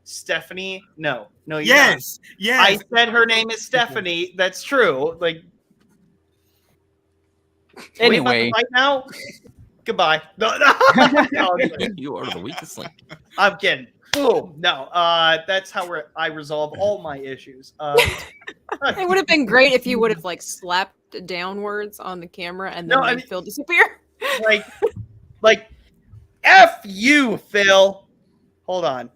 Stephanie? No, you're Yes. not. I said her name is Stephanie. That's true. Like, anyway, right now. Goodbye. No, You are the weakest link. I'm kidding. Oh no, that's how I resolve all my issues. It would have been great if you would have slapped downwards on the camera and then made Phil disappear. Like, F you, Phil. Hold on.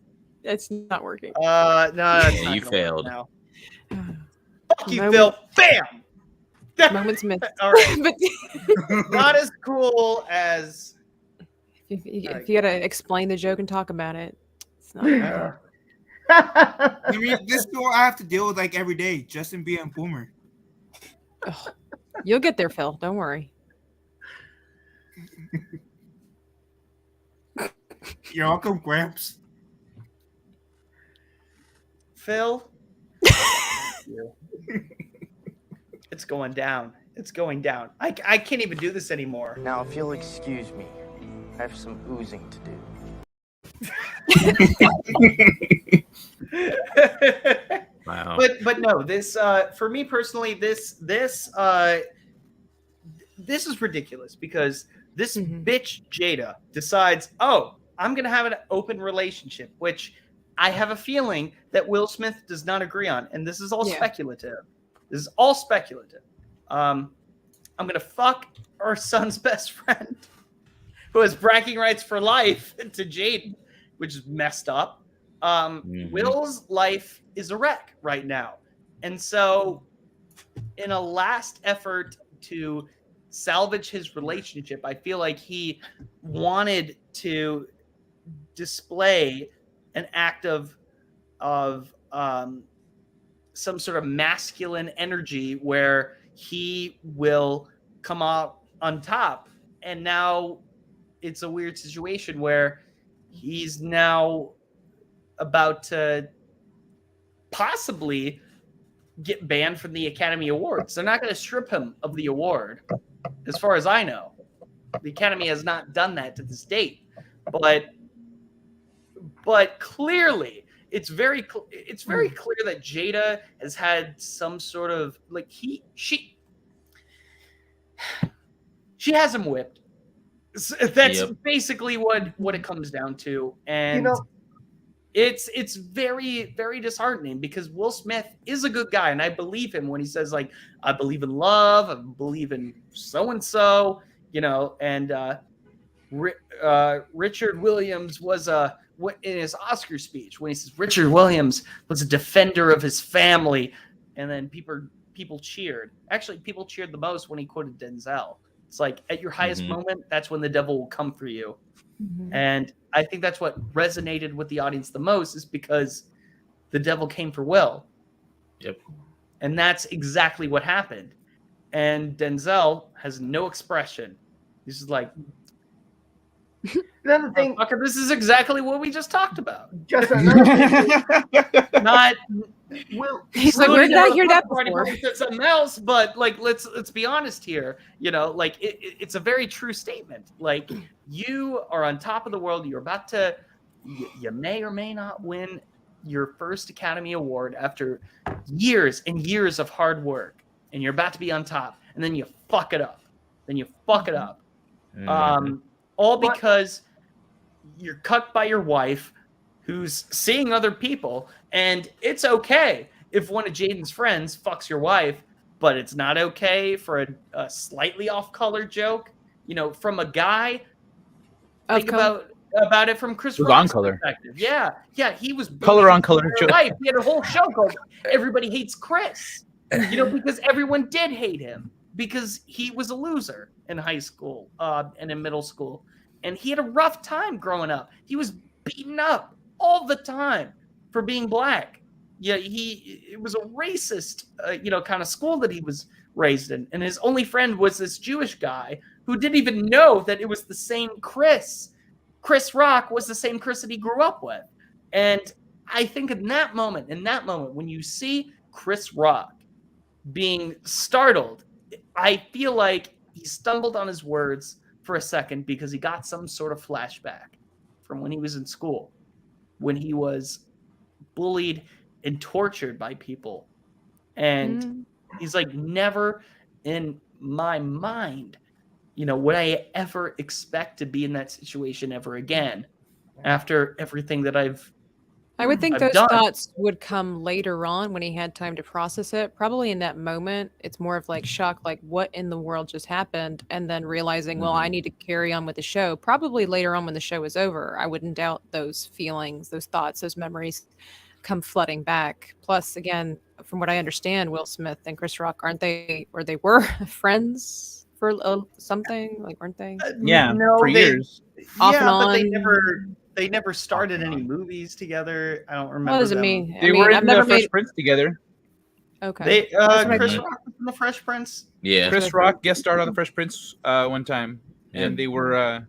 It's not working. No, that's not You gonna failed. work now. Fuck you, Phil. Bam. Moments missed. All right. Not as cool as. If you gotta explain the joke and talk about it, it's not. I mean, this is what I have to deal with every day. Justin being a boomer. Ugh. You'll get there, Phil. Don't worry. You're welcome, Gramps. Phil. It's going down. It's going down. I can't even do this anymore. Now, if you'll excuse me, I have some oozing to do. Wow. But no, this for me personally, this is ridiculous because this bitch Jada decides, I'm gonna have an open relationship, which I have a feeling that Will Smith does not agree on, and this is all speculative. This is all speculative. I'm going to fuck our son's best friend who has bragging rights for life to Jaden, which is messed up. Will's life is a wreck right now. And so in a last effort to salvage his relationship, I feel like he wanted to display an act of some sort of masculine energy where he will come out on top. And now it's a weird situation where he's now about to possibly get banned from the Academy Awards. They're not going to strip him of the award, as far as I know. The Academy has not done that to this date. But clearly, it's very clear that Jada has had some sort of she has him whipped. That's basically what it comes down to, and it's very, very disheartening because Will Smith is a good guy, and I believe him when he says like, I believe in love, I believe in so and so, and Richard Williams was in his Oscar speech when he says Richard Williams was a defender of his family, and then people cheered. Actually, people cheered the most when he quoted Denzel. It's like at your highest moment, that's when the devil will come for you. And I think that's what resonated with the audience the most, is because the devil came for Will. Yep. And that's exactly what happened. And Denzel has no expression. He's just like, another thing. Okay, this is exactly what we just talked about. Just another thing. Not. He's like, where did I hear that before? It's something else, but like, let's be honest here. Like it's a very true statement. Like, you are on top of the world. You're about to, you may or may not win your first Academy Award after years and years of hard work, and you're about to be on top, and then you fuck it up. All because you're cut by your wife, who's seeing other people, and it's okay if one of Jaden's friends fucks your wife, but it's not okay for a slightly off-color joke, from a guy. Think about it from Chris Rock's perspective. Yeah, he was color on color joke. Wife. He had a whole show called "Everybody Hates Chris," because everyone did hate him because he was a loser in high school and in middle school, and he had a rough time growing up. He was beaten up all the time for being black. Yeah, it was a racist, kind of school that he was raised in, and his only friend was this Jewish guy who didn't even know that it was the same Chris. Chris Rock was the same Chris that he grew up with, and I think in that moment, when you see Chris Rock being startled, I feel like he stumbled on his words for a second because he got some sort of flashback from when he was in school, when he was bullied and tortured by people. And he's like, never in my mind, would I ever expect to be in that situation ever again after everything that I would think I've those done. thoughts would come later on when he had time to process it. Probably in that moment, it's more of like shock, like what in the world just happened? And then realizing, well, I need to carry on with the show. Probably later on when the show is over, I wouldn't doubt those feelings, those thoughts, those memories come flooding back. Plus, again, from what I understand, Will Smith and Chris Rock, they were friends for something, like, weren't they? Yeah, No, for they- years. Off and but they on. they never started any movies together. I don't remember. What does it them. mean? They were in the Fresh Prince together. Okay. They That's what I Chris meant. Rock was in the Fresh Prince. Yeah. Chris Rock guest starred on the Fresh Prince one time, and they were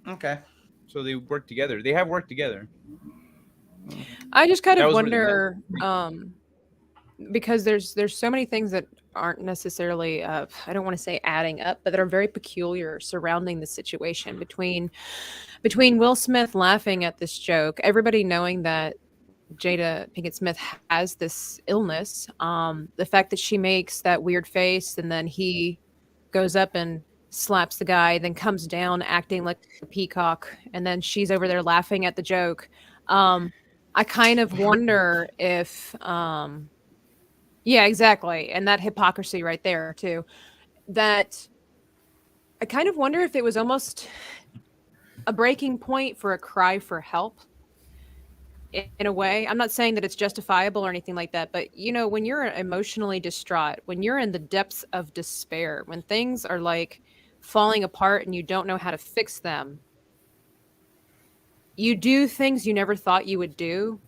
okay. So they worked together. They have worked together. I just kind That of was really wonder, because there's so many things that aren't necessarily, I don't want to say adding up, but that are very peculiar surrounding the situation between Will Smith laughing at this joke, everybody knowing that Jada Pinkett Smith has this illness, the fact that she makes that weird face and then he goes up and slaps the guy, then comes down acting like a peacock, and then she's over there laughing at the joke. I kind of wonder if, yeah, exactly. And that hypocrisy right there too, that I kind of wonder if it was almost a breaking point for a cry for help. In a way, I'm not saying that it's justifiable or anything like that, but you know, when you're emotionally distraught, when you're in the depths of despair, when things are like falling apart and you don't know how to fix them, you do things you never thought you would do.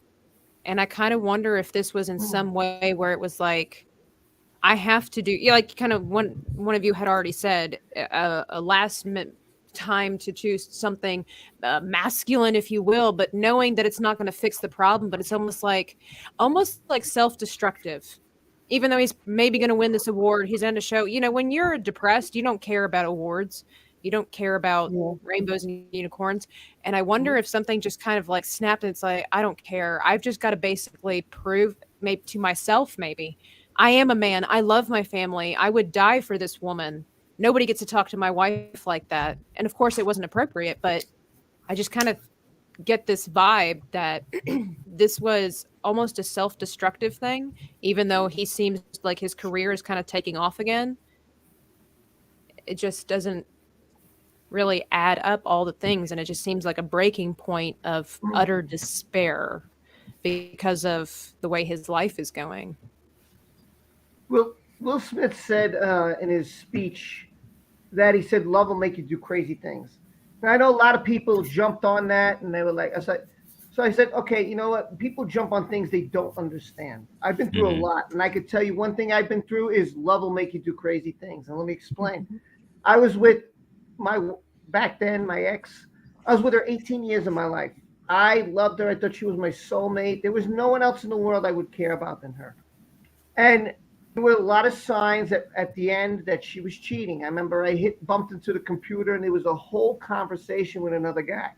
And I kind of wonder if this was in some way where it was like, I have to do, yeah, like kind of one of you had already said, a last time to choose something masculine, if you will, but knowing that it's not going to fix the problem, but it's almost like self-destructive. Even though he's maybe going to win this award, he's going to show, you know, when you're depressed, you don't care about awards. You don't care about rainbows and unicorns. And I wonder if something just kind of like snapped and it's like, I don't care. I've just got to basically prove maybe to myself, maybe I am a man. I love my family. I would die for this woman. Nobody gets to talk to my wife like that. And of course it wasn't appropriate, but I just kind of get this vibe that this was almost a self-destructive thing, even though he seems like his career is kind of taking off again. It just doesn't really add up all the things. And it just seems like a breaking point of utter despair because of the way his life is going. Will Smith said in his speech that he said love will make you do crazy things. And I know a lot of people jumped on that and they were like, so I said, okay, you know what? People jump on things they don't understand. I've been through a lot, and I could tell you one thing I've been through is love will make you do crazy things. And let me explain. I was with back then, my ex. I was with her 18 years of my life. I loved her. I thought she was my soulmate. There was no one else in the world I would care about than her. And there were a lot of signs at the end that she was cheating. I remember I bumped into the computer and there was a whole conversation with another guy.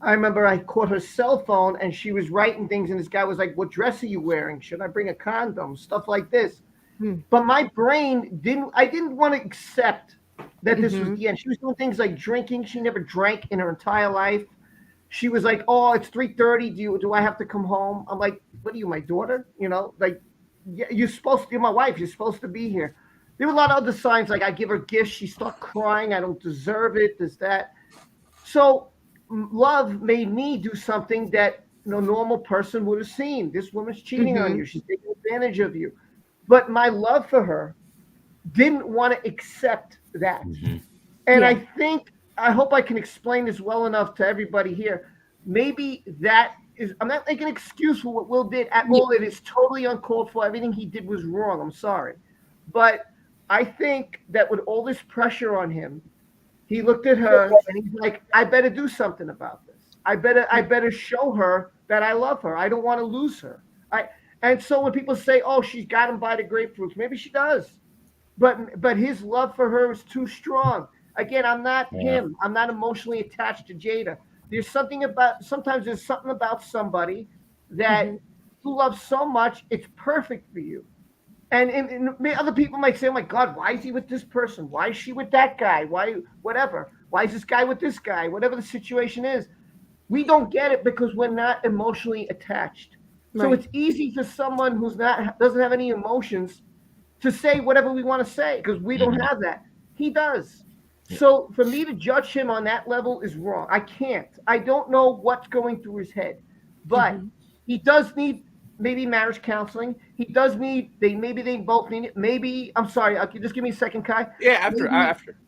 I remember I caught her cell phone and she was writing things and this guy was like, what dress are you wearing? Should I bring a condom? Stuff like this. But my brain didn't want to accept that this was the end. She was doing things like drinking. She never drank in her entire life. She was like, oh, it's 3:30. Do I have to come home? I'm like, what are you, my daughter? You know, like, you're supposed to be my wife. You're supposed to be here. There were a lot of other signs, like I give her gifts. She started crying. I don't deserve it. This, that. So love made me do something that no normal person would have seen. This woman's cheating on you. She's taking advantage of you. But my love for her didn't want to accept that. And I hope I can explain this well enough to everybody here. Maybe that is, I'm not making an excuse for what Will did at all. It is totally uncalled for. Everything he did was wrong. I'm sorry. But I think that with all this pressure on him, he looked at her and he's like, I better do something about this. I better show her that I love her. I don't want to lose her. And so when people say, oh, she's got him by the grapefruits, maybe she does. But his love for her is too strong. Again, I'm not him. I'm not emotionally attached to Jada. Sometimes there's something about somebody that you love so much, it's perfect for you. And other people might say, oh my God, why is he with this person? Why is she with that guy? Why, whatever. Why is this guy with this guy? Whatever the situation is. We don't get it because we're not emotionally attached. Right. So it's easy for someone who's doesn't have any emotions to say whatever we want to say because we don't have that. He does. So for me to judge him on that level is wrong. I can't. I don't know what's going through his head, but he does need maybe marriage counseling. He does need. Maybe they both need it. Maybe I'm sorry. Just give me a second, Kai. Yeah, after.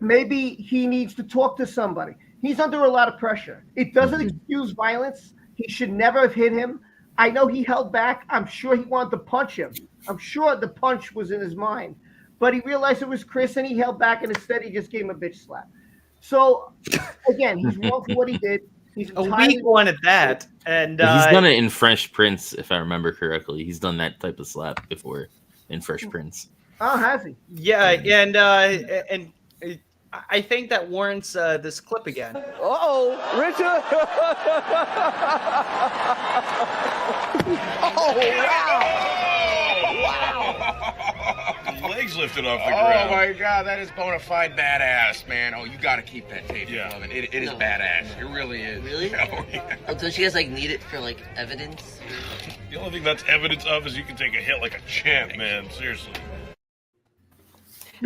Maybe he needs to talk to somebody. He's under a lot of pressure. It doesn't excuse violence. He should never have hit him. I know he held back. I'm sure he wanted to punch him. I'm sure the punch was in his mind. But he realized it was Chris and he held back and instead he just gave him a bitch slap. So, again, he's wrong for what he did. He's a weak one at that. And he's done it in Fresh Prince, if I remember correctly. He's done that type of slap before in Fresh Prince. Oh, has he? Yeah, and I think that warrants this clip again. Uh-oh, Richard! Oh, wow! Legs lifted off the ground. Oh my God, that is bona fide badass, man. Oh, you got to keep that tape. Yeah, it is badass. It really is. Really? Oh, yeah. Oh, don't you guys like need it for like evidence? The only thing that's evidence of is you can take a hit like a champ, man. Seriously.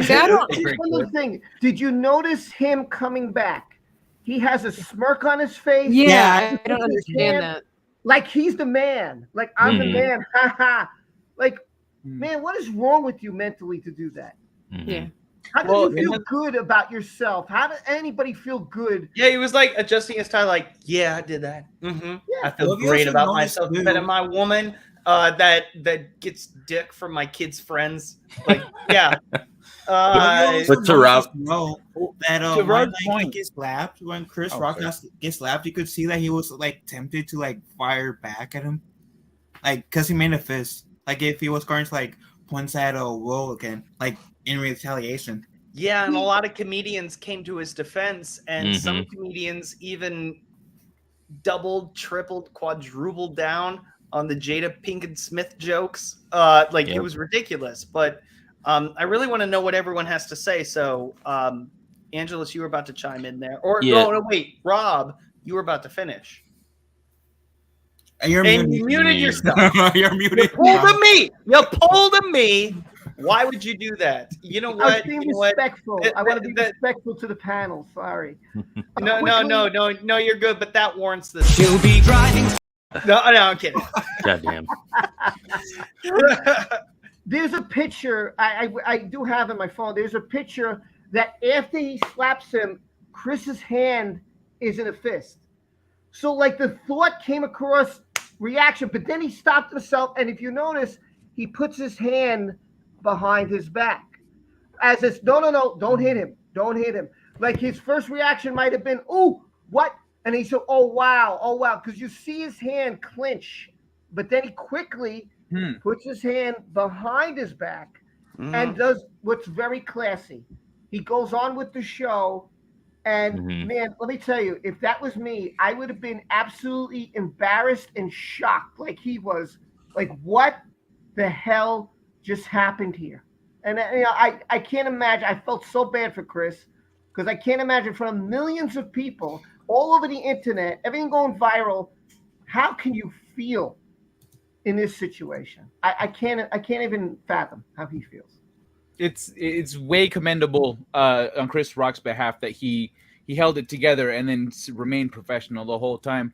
See, I don't. Just one little thing. Did you notice him coming back? He has a smirk on his face. Yeah, I don't understand that. Like he's the man. Like I'm the man. Ha ha. Like, man, what is wrong with you mentally to do that? Yeah. How do you feel good about yourself? How does anybody feel good? Yeah, he was like adjusting his tie, like, yeah, I did that. Mm-hmm. Yeah. I feel great about myself. But am I a woman that gets dick from my kids' friends? Like, yeah. But to Rob, that when he gets slapped, when Chris Rock gets slapped, you could see that he was like tempted to like fire back at him, like because he made a fist. Like if he was going to like punch at Will again, like in retaliation. Yeah, and a lot of comedians came to his defense, and some comedians even doubled, tripled, quadrupled down on the Jada Pinkett Smith jokes. It was ridiculous. But I really want to know what everyone has to say. So, Angelus, you were about to chime in there. Or no, wait, Rob, you were about to finish. And you muted yourself. You're muted. You pulled a me. You pulled a me. Why would you do that? You know what? I was being respectful. I want to be respectful to the panel. Sorry. No, you're good. But that warrants this. She'll be driving. No, I'm kidding. Goddamn. There's a picture I do have in my phone. There's a picture that after he slaps him, Chris's hand is in a fist. So like the thought came across reaction, but then he stopped himself. And if you notice, he puts his hand behind his back. As it's no, don't hit him. Don't hit him. Like his first reaction might have been, "Ooh, what?" And he said, "Oh wow," because you see his hand clench, but then he quickly puts his hand behind his back and does what's very classy. He goes on with the show, and man, let me tell you, if that was me, I would have been absolutely embarrassed and shocked, like he was. Like, what the hell just happened here? And I can't imagine. I felt so bad for Chris because I can't imagine from millions of people all over the internet, everything going viral. How can you feel in this situation? I can't even fathom how he feels. It's way commendable on Chris Rock's behalf that he held it together and then remained professional the whole time.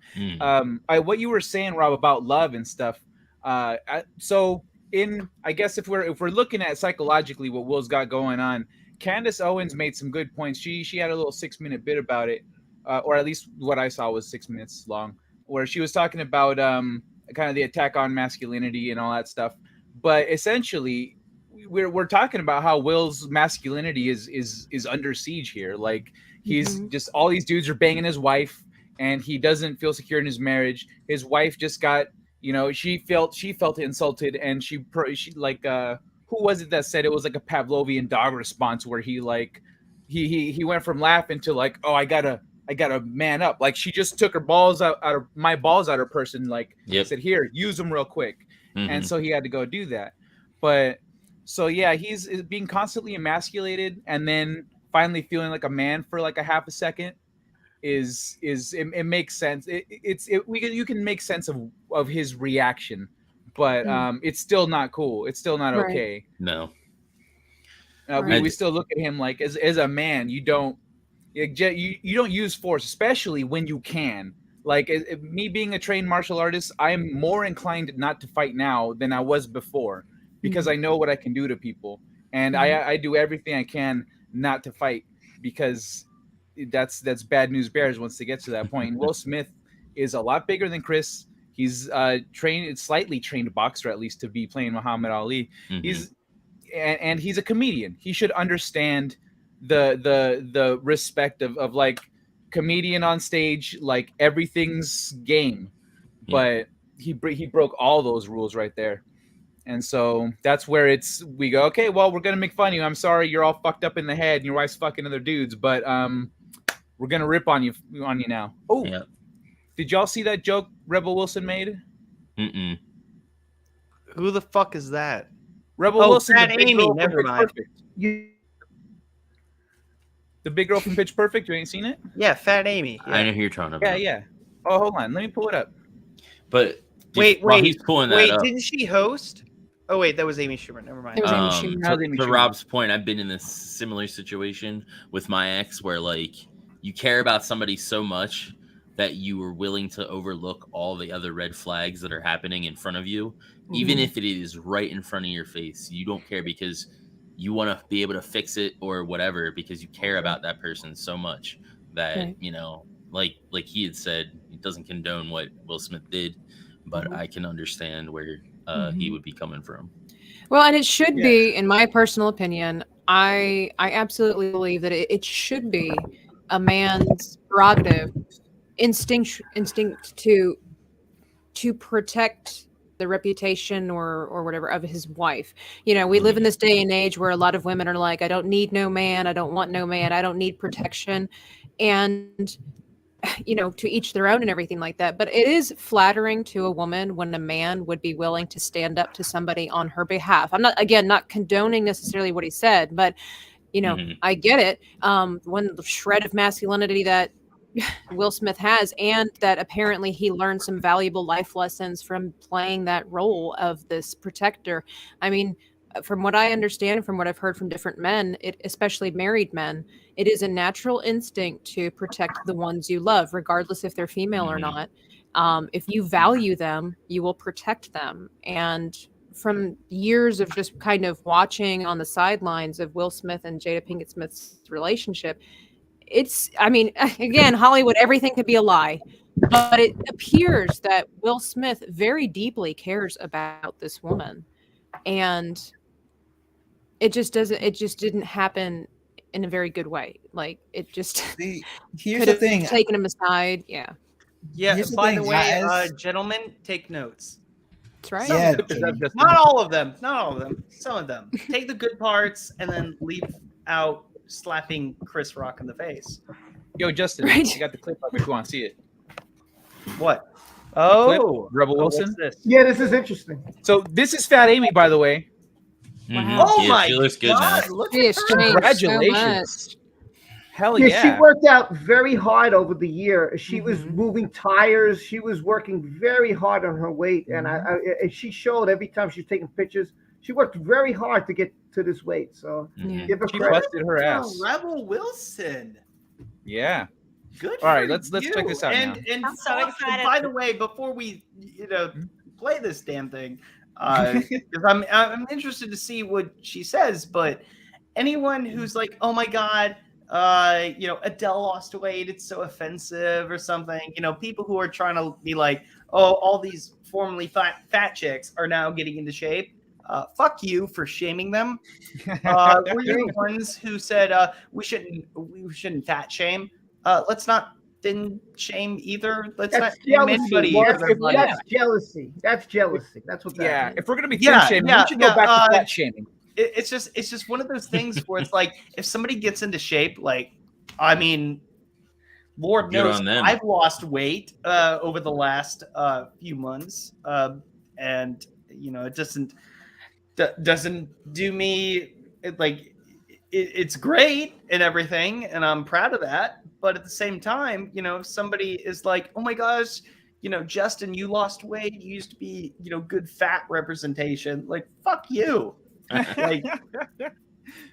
What you were saying, Rob, about love and stuff. So I guess if we're looking at psychologically what Will's got going on, Candace Owens made some good points. She had a little 6-minute bit about it, or at least what I saw was 6 minutes long, where she was talking about kind of the attack on masculinity and all that stuff. But essentially, we're talking about how Will's masculinity is under siege here. Like he's just all these dudes are banging his wife, and he doesn't feel secure in his marriage. His wife just got. She felt insulted, and she like who was it that said it was like a Pavlovian dog response where he went from laughing to like, oh, I gotta man up. Like she just took her balls out of my balls out of person. Like said, here, use them real quick, and so he had to go do that. But so yeah, he's being constantly emasculated, and then finally feeling like a man for like a half a second. It makes sense. You can make sense of his reaction, but it's still not cool. It's still not okay. No. We still look at him like as a man. You don't use force, especially when you can. Like me being a trained martial artist, I am more inclined not to fight now than I was before because I know what I can do to people, and I do everything I can not to fight because. That's bad news bears once they get to that point. Will Smith is a lot bigger than Chris. He's slightly trained boxer, at least to be playing Muhammad Ali. He's a comedian. He should understand the respect of like comedian on stage, like everything's game. But he broke all those rules right there. And so that's where we go, okay, well, we're going to make fun of you. I'm sorry, you're all fucked up in the head and your wife's fucking other dudes, but we're going to rip on you now. Oh, yeah. Did y'all see that joke Rebel Wilson made? Who the fuck is that? Rebel Wilson. Fat Amy, never mind. The big girl from Pitch Perfect, you ain't seen it? Yeah, Fat Amy. Yeah. I know who you're talking about. Yeah. Oh, hold on. Let me pull it up. But wait, while he's pulling that up, didn't she host? Oh wait, that was Amy Schumer. Never mind. It was Amy Schumer. To Rob's point, I've been in this similar situation with my ex where like you care about somebody so much that you are willing to overlook all the other red flags that are happening in front of you, even if it is right in front of your face. You don't care because you want to be able to fix it or whatever, because you care about that person so much that, you know, like he had said, it doesn't condone what Will Smith did, but I can understand where he would be coming from. Well, and it should be, in my personal opinion, I absolutely believe that it should be a man's prerogative, instinct to protect the reputation or whatever of his wife. You know, we live in this day and age where a lot of women are like, I don't need no man, I don't want no man, I don't need protection. And you know, to each their own and everything like that. But it is flattering to a woman when a man would be willing to stand up to somebody on her behalf. I'm not condoning necessarily what he said, but you know, I get it. When the shred of masculinity that Will Smith has, and that apparently he learned some valuable life lessons from playing that role of this protector. I mean, from what I understand, from what I've heard from different men, especially married men, it is a natural instinct to protect the ones you love, regardless if they're female or not. If you value them, you will protect them. And from years of just kind of watching on the sidelines of Will Smith and Jada Pinkett Smith's relationship, I mean, again, Hollywood, everything could be a lie, but it appears that Will Smith very deeply cares about this woman. And it just didn't happen in a very good way. Like, it just here's the thing, taken him aside. Yeah. By the way, gentlemen, take notes. That's right. Not all of them. Some of them. Take the good parts and then leave out slapping Chris Rock in the face. Yo, Justin, you got the clip up if you want to see it. What? Oh, Rebel Wilson. This? Yeah, this is interesting. So this is Fat Amy, by the way. Wow. Oh my she looks good God! now. Look She at has her. changed Congratulations. so Hell Yeah, yeah. she worked out very hard over the year. She was moving tires. She was working very hard on her weight, and and she showed every time she's taking pictures. She worked very hard to get to this weight. So give her She credit. busted her ass. Rebel Wilson. Yeah. Good. All right, for let's you. check this out now. And I'm so excited. By the way, before we play this damn thing, because I'm interested to see what she says. But anyone who's like, oh my God, Adele lost weight, it's so offensive or something. You know, people who are trying to be like, oh, all these formerly fat chicks are now getting into shape. Fuck you for shaming them. We're the ones who said we shouldn't fat shame. Let's not thin shame either. Let's not shame anybody. That's jealousy. That's jealousy. That's what that Yeah, is. if we're gonna be thin shaming, we should go back to fat shaming. It's just one of those things where it's like, if somebody gets into shape, like, I mean, Lord Good knows on them. I've lost weight over the last few months, and it doesn't do me it's great and everything, and I'm proud of that. But at the same time, if somebody is like, oh my gosh, Justin, you lost weight, you used to be, good fat representation, like, fuck you. Like,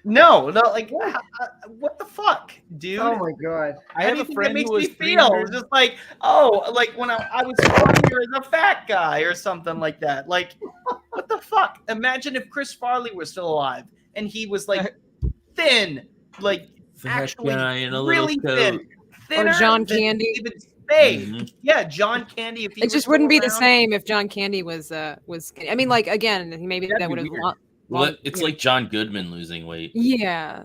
no, like, what the fuck, dude? Oh my God. I have a friend makes who was me feel 300. just like, oh, like when I was funnier as a fat guy or something like that. Like, what the fuck? Imagine if Chris Farley was still alive and he was like thin, like actually guy in a really little thin, coat. thinner Or John than Candy. David Spade. Yeah, John Candy. If he it was just still wouldn't be the around. same if John Candy was I mean, like, again, maybe That'd that be would have weird. Well, it's like John Goodman losing weight. yeah.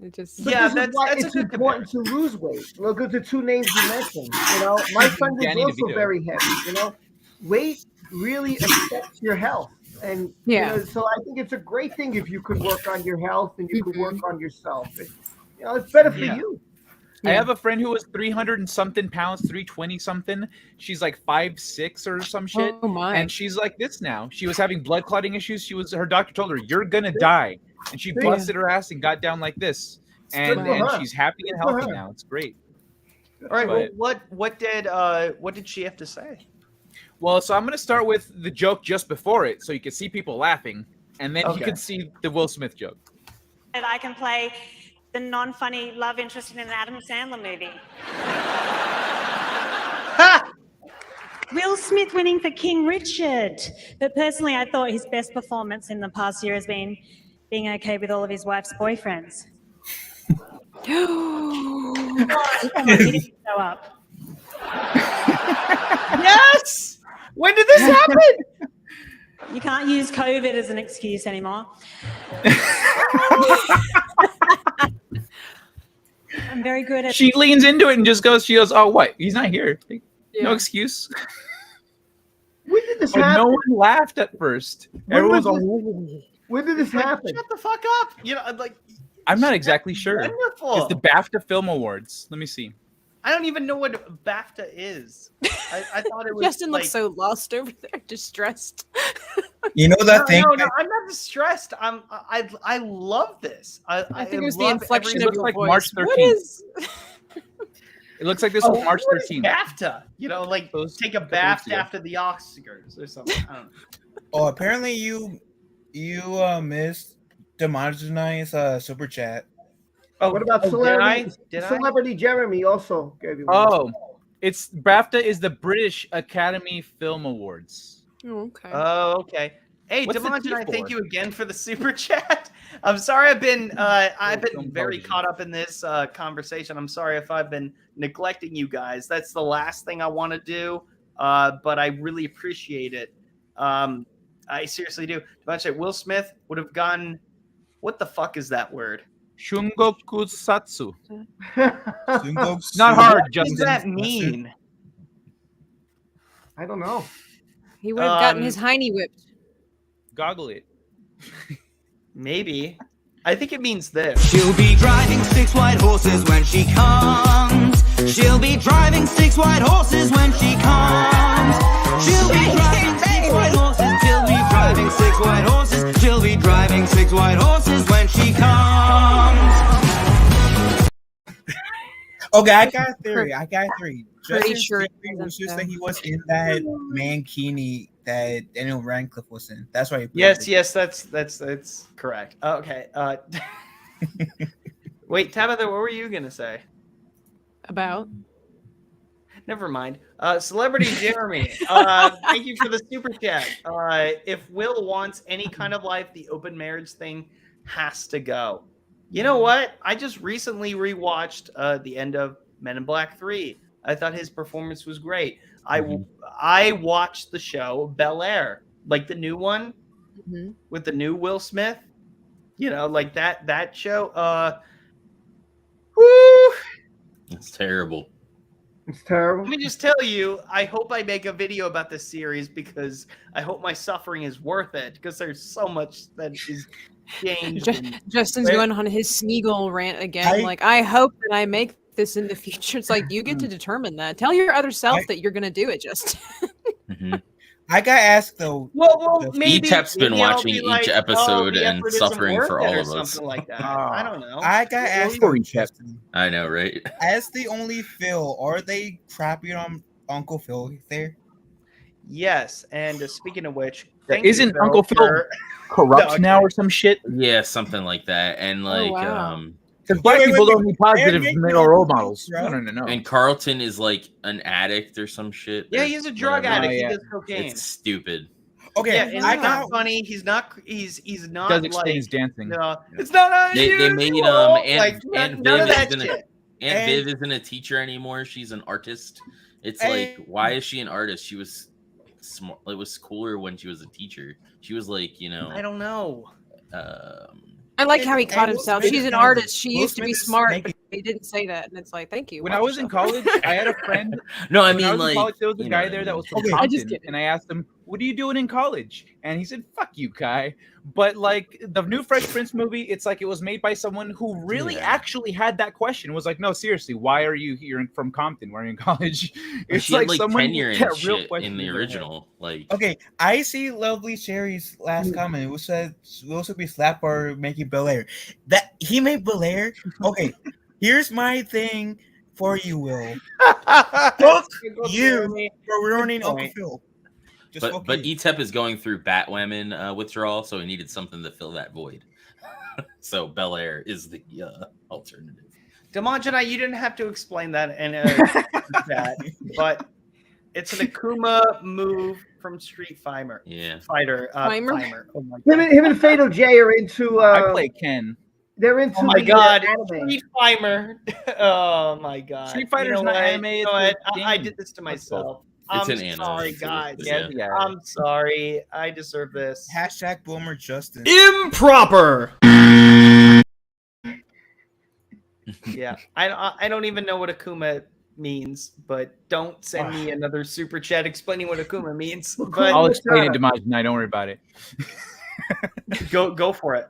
It just But Yeah, this is why that's a it's good important to lose weight. Look at the two names you mentioned. My friend was Danny also DeVito. very heavy. Weight really affects your health, and so I think it's a great thing if you could work on your health and you could work on yourself. It's better for you. I have a friend who was 300 and something pounds, 320 something. She's like 5'6" or some shit. Oh my. And she's like this now. She was having blood clotting issues. Her doctor told her, you're gonna die. And she busted her ass and got down like this. And she's happy and healthy now. It's great. All right. But- Well, what did she have to say? Well, so I'm gonna start with the joke just before it, so you can see people laughing. And then you can see the Will Smith joke. I can play the non-funny love interest in an Adam Sandler movie. Will Smith winning for King Richard. But personally, I thought his best performance in the past year has been being okay with all of his wife's boyfriends. Come on, he didn't show up. Yes! When did this happen? You can't use COVID as an excuse anymore. I'm very good at. She leans into it and just goes, oh, what? He's not here. No excuse. When did this But happen? no one laughed at first. Everyone's like, when did this happen? Shut the fuck up. You know, like. I'm not exactly sure. Wonderful. It's the BAFTA Film Awards. Let me see. I don't even know what BAFTA is. I thought it was. Justin looks so lost over there, distressed. You know that thing? No, I'm not distressed. I love this. I think it was the inflection It of looks your like voice. March 13th. What is? It looks like this was March what is 13th. BAFTA. You know, like take a BAFTA after the Oscars or something. I don't know. Oh, apparently you missed Demonized super chat. Oh, what about celebrity? Did I? Celebrity Jeremy also gave you. Oh, it's BAFTA is the British Academy Film Awards. Okay. Oh, okay. Hey, What's the Demont, T I thank for? you again for the super chat. I'm sorry I've been very caught up in this conversation. I'm sorry if I've been neglecting you guys. That's the last thing I want to do, but I really appreciate it. I seriously do. Demont, Will Smith would have gotten. What the fuck is that word? Shungoku Satsu. Shungoku. Not hard, What Justin. does that mean? I don't know. He would have gotten his hiney whipped. Goggle it. Maybe. I think it means this. She'll be driving 6 white horses when she comes. She'll be driving 6 white horses when she comes. She'll be driving 6 white horses. She'll be driving 6 white horses. She'll be driving 6 white horses when she comes. Okay, I got a theory. Pretty Justin sure it theory was just so. that he was in that mankini that Daniel Radcliffe was in. That's why. Yes, that's correct. Okay. Wait, Tabitha, what were you gonna say? About? Never mind. Celebrity Jeremy, thank you for the super chat. If Will wants any kind of life, the open marriage thing has to go. You know what? I just recently rewatched the end of Men in Black 3. I thought his performance was great. I watched the show Bel Air, like the new one with the new Will Smith. You know, like that show. Woo! It's terrible. It's terrible. Let me just tell you, I hope I make a video about this series because I hope my suffering is worth it because there's so much that is changed. Justin's going on his Smeagol rant again. I hope that I make this in the future. It's like you get to determine that. Tell your other self that you're going to do it, Justin. I got asked though. Well, maybe Etap's been watching be each like, episode the and effort isn't suffering worth for it all or of us. something like that. I don't know. I got asked though, Justin. I know, right? As the only Phil, are they crapping on Uncle Phil there? Yes, and speaking of which, Isn't Uncle Phil corrupt now or some shit? Yeah, something like that. And like, because black people don't need positive male role models. No. And Carlton is like an addict or some shit. Yeah, or he's a drug whatever. addict. He does cocaine. It's stupid. Okay, yeah, and he's not funny. He's not. He's not. Does explain like, his dancing. It's not. They made like, Aunt none of Viv that isn't shit. Aunt Viv isn't a teacher anymore. She's an artist. It's like, why is she an artist? She was smart. It was cooler when she was a teacher. She was like, you know. I don't know. I like how he caught himself. Smith She's an is- artist. She Will used to be Smith is smart, making- but he didn't say that. And it's like, thank you. When Watch I was in yourself. college, I had a friend. No, I when mean, was in like, college, there was a you know guy what I there mean. that was from Okay. I just Compton, get- and I asked him, "What are you doing in college?" And he said, "Fuck you, Kai." But like the new Fresh Prince movie, it's like it was made by someone who really actually had that question. Was like, "No, seriously, why are you here from Compton? Why are you in college?" It's She had, like like someone tenure with and that real shit question in the their head. original. Like, Okay, I see Lovely Sherry's last comment, which said Will Smith be slapped for making Bel Air. That he made Bel Air. Okay, here's my thing for you, Will. Fuck you for ruining Uncle Phil. But ETEP is going through Batwoman withdrawal, so he needed something to fill that void. So Bel Air is the alternative. Demajana, you didn't have to explain that in that, but it's an Akuma move from Street Fighter. Yeah. Fighter. Fimer? Oh my God. Him and Fatal J are into. I play Ken. They're into. Oh my the, God, anime. Street Fighter. Oh my God. Street Fighter's you know not what? anime. You it's know a what? I game. did this to myself. It's I'm an anime, sorry, so guys. yeah. I'm sorry. I deserve this. Hashtag Boomer Justice. Improper. Yeah, I don't even know what Akuma means, but don't send me another super chat explaining what Akuma means. But I'll explain it to Majna. Don't worry about it. go for it.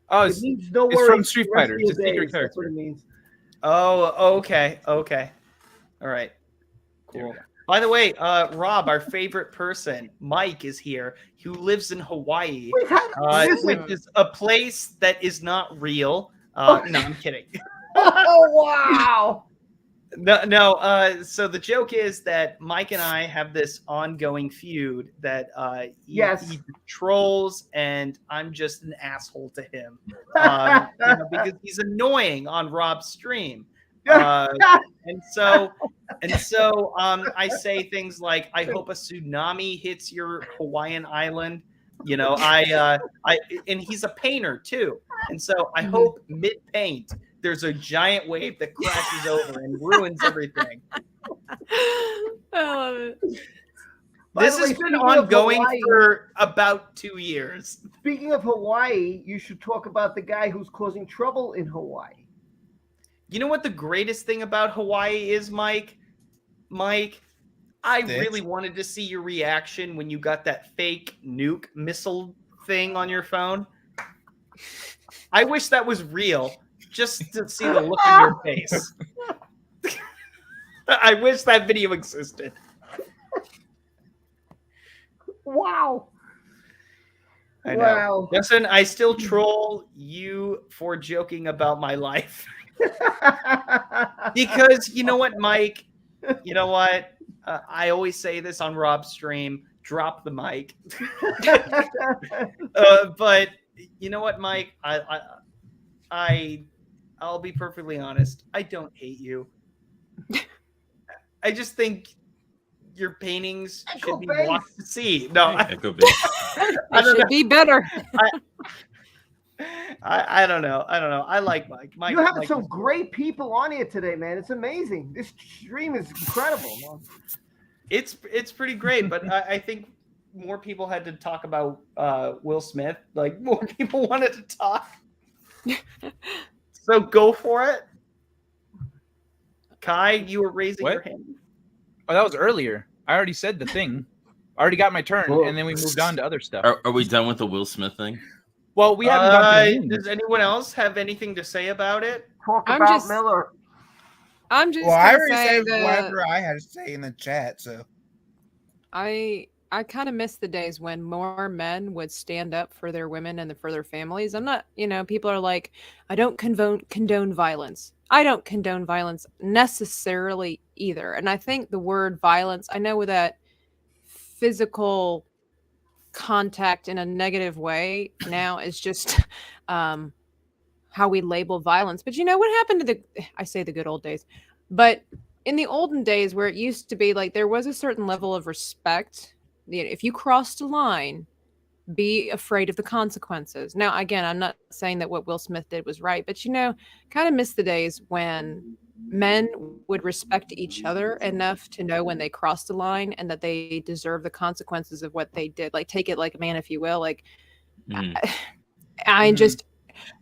Oh, It means no it's worries from Street for the rest Fighter. of It's a your secret days. That's character. what it means. Oh, okay. All right. Cool. By the way, Rob, our favorite person, Mike, is here, who lives in Hawaii, which is a place that is not real. No, I'm kidding. Oh, wow. No. So the joke is that Mike and I have this ongoing feud that he trolls, and I'm just an asshole to him because he's annoying on Rob's stream. And so I say things like, I hope a tsunami hits your Hawaiian island. You know, and he's a painter too. And so I hope mid-paint there's a giant wave that crashes over and ruins everything. I love it. This has been ongoing for about 2 years. Speaking of Hawaii, you should talk about the guy who's causing trouble in Hawaii. You know what the greatest thing about Hawaii is, Mike? Mike, I really wanted to see your reaction when you got that fake nuke missile thing on your phone. I wish that was real, just to see the look in your face. I wish that video existed. Wow. I know. Wow. Listen, I still troll you for joking about my life. Because you know what, Mike? You know what? I always say this on Rob's stream. Drop the mic. But you know what, Mike? I'll be perfectly honest. I don't hate you. I just think your paintings should be watched to see. No, It should be better. I don't know. I like Mike. You have some great people on here today, man. It's amazing. This stream is incredible, man. It's pretty great, but I think more people had to talk about Will Smith. Like, more people wanted to talk. So go for it. Kai, you were raising your hand. Oh, that was earlier. I already said the thing. I already got my turn, and then we moved on to other stuff. Are we done with the Will Smith thing? Well, we haven't gone Does anyone else have anything to say about it? Talk I'm about just- Miller. I'm just Well, I gonna already say said that whatever I had to say in the chat, so. I kind of miss the days when more men would stand up for their women and for their families. I'm not, people are like, I don't condone violence. I don't condone violence necessarily either. And I think the word violence, I know that physical contact in a negative way now is just how we label violence. But what happened to I say the good old days, but in the olden days where it used to be like there was a certain level of respect. If you crossed a line, be afraid of the consequences. Now, again, I'm not saying that what Will Smith did was right, but kind of miss the days when men would respect each other enough to know when they crossed a line and that they deserve the consequences of what they did. Like, take it like a man, if you will. Like, I just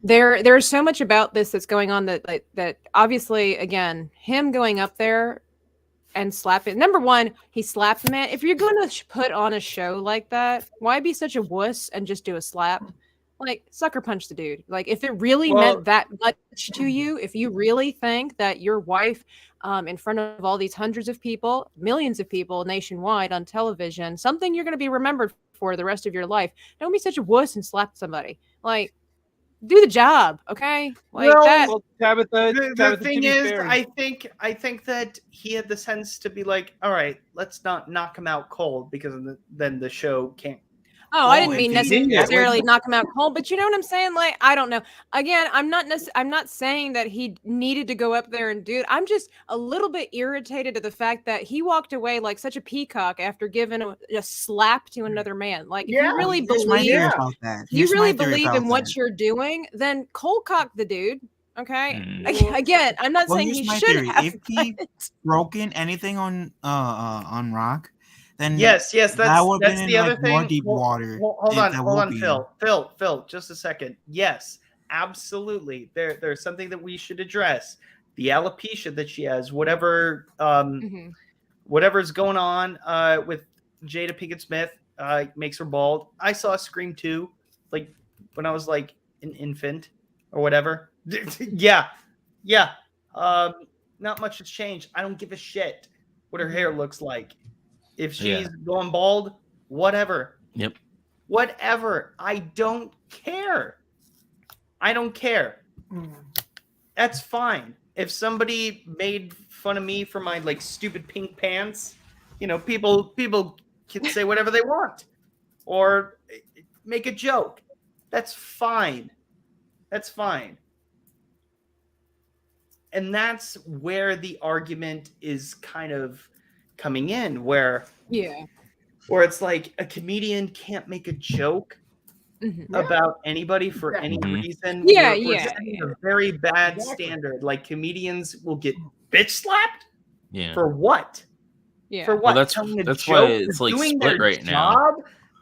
there's so much about this that's going on that obviously, again, him going up there and slapping. Number one, he slapped the man. If you're going to put on a show like that, why be such a wuss and just do a slap? Like, sucker punch the dude. Like, if it really meant that much to you, if you really think that your wife, in front of all these hundreds of people, millions of people nationwide on television, something you're going to be remembered for the rest of your life, don't be such a wuss and slap somebody. Like, do the job, okay? Like Well, that. Well, Tabitha, The thing is, I think that he had the sense to be like, all right, let's not knock him out cold because then the show can't. Oh, I didn't if mean he did that, necessarily knock him out cold, but you know what I'm saying? Like, I don't know. Again, I'm not saying that he needed to go up there and do it. I'm just a little bit irritated at the fact that he walked away like such a peacock after giving a slap to another man. Like, if you really Here's my believe, theory about that. if you Here's really my theory believe about in what that. you're doing, then cold cock the dude. Okay. Again, I'm not Well, saying here's he my should theory. have. If he broken anything on Rock, then Yes, that would have that's been the in other like more thing. deep water. Hold that on, will be in. Phil, just a second. Yes, absolutely. There's something that we should address. The alopecia that she has, whatever whatever's going on with Jada Pinkett Smith makes her bald. I saw Scream 2 like when I was like an infant or whatever. yeah. Not much has changed. I don't give a shit what her hair looks like. If she's going bald, whatever. Yep. Whatever. I don't care. That's fine. If somebody made fun of me for my like stupid pink pants, people can say whatever they want or make a joke. That's fine. And that's where the argument is kind of coming in, where it's like a comedian can't make a joke about anybody for any reason. We're setting a very bad standard. Like comedians will get bitch slapped for what? Yeah. For what? Well, Telling a that's joke why it's for like doing split their right now. job?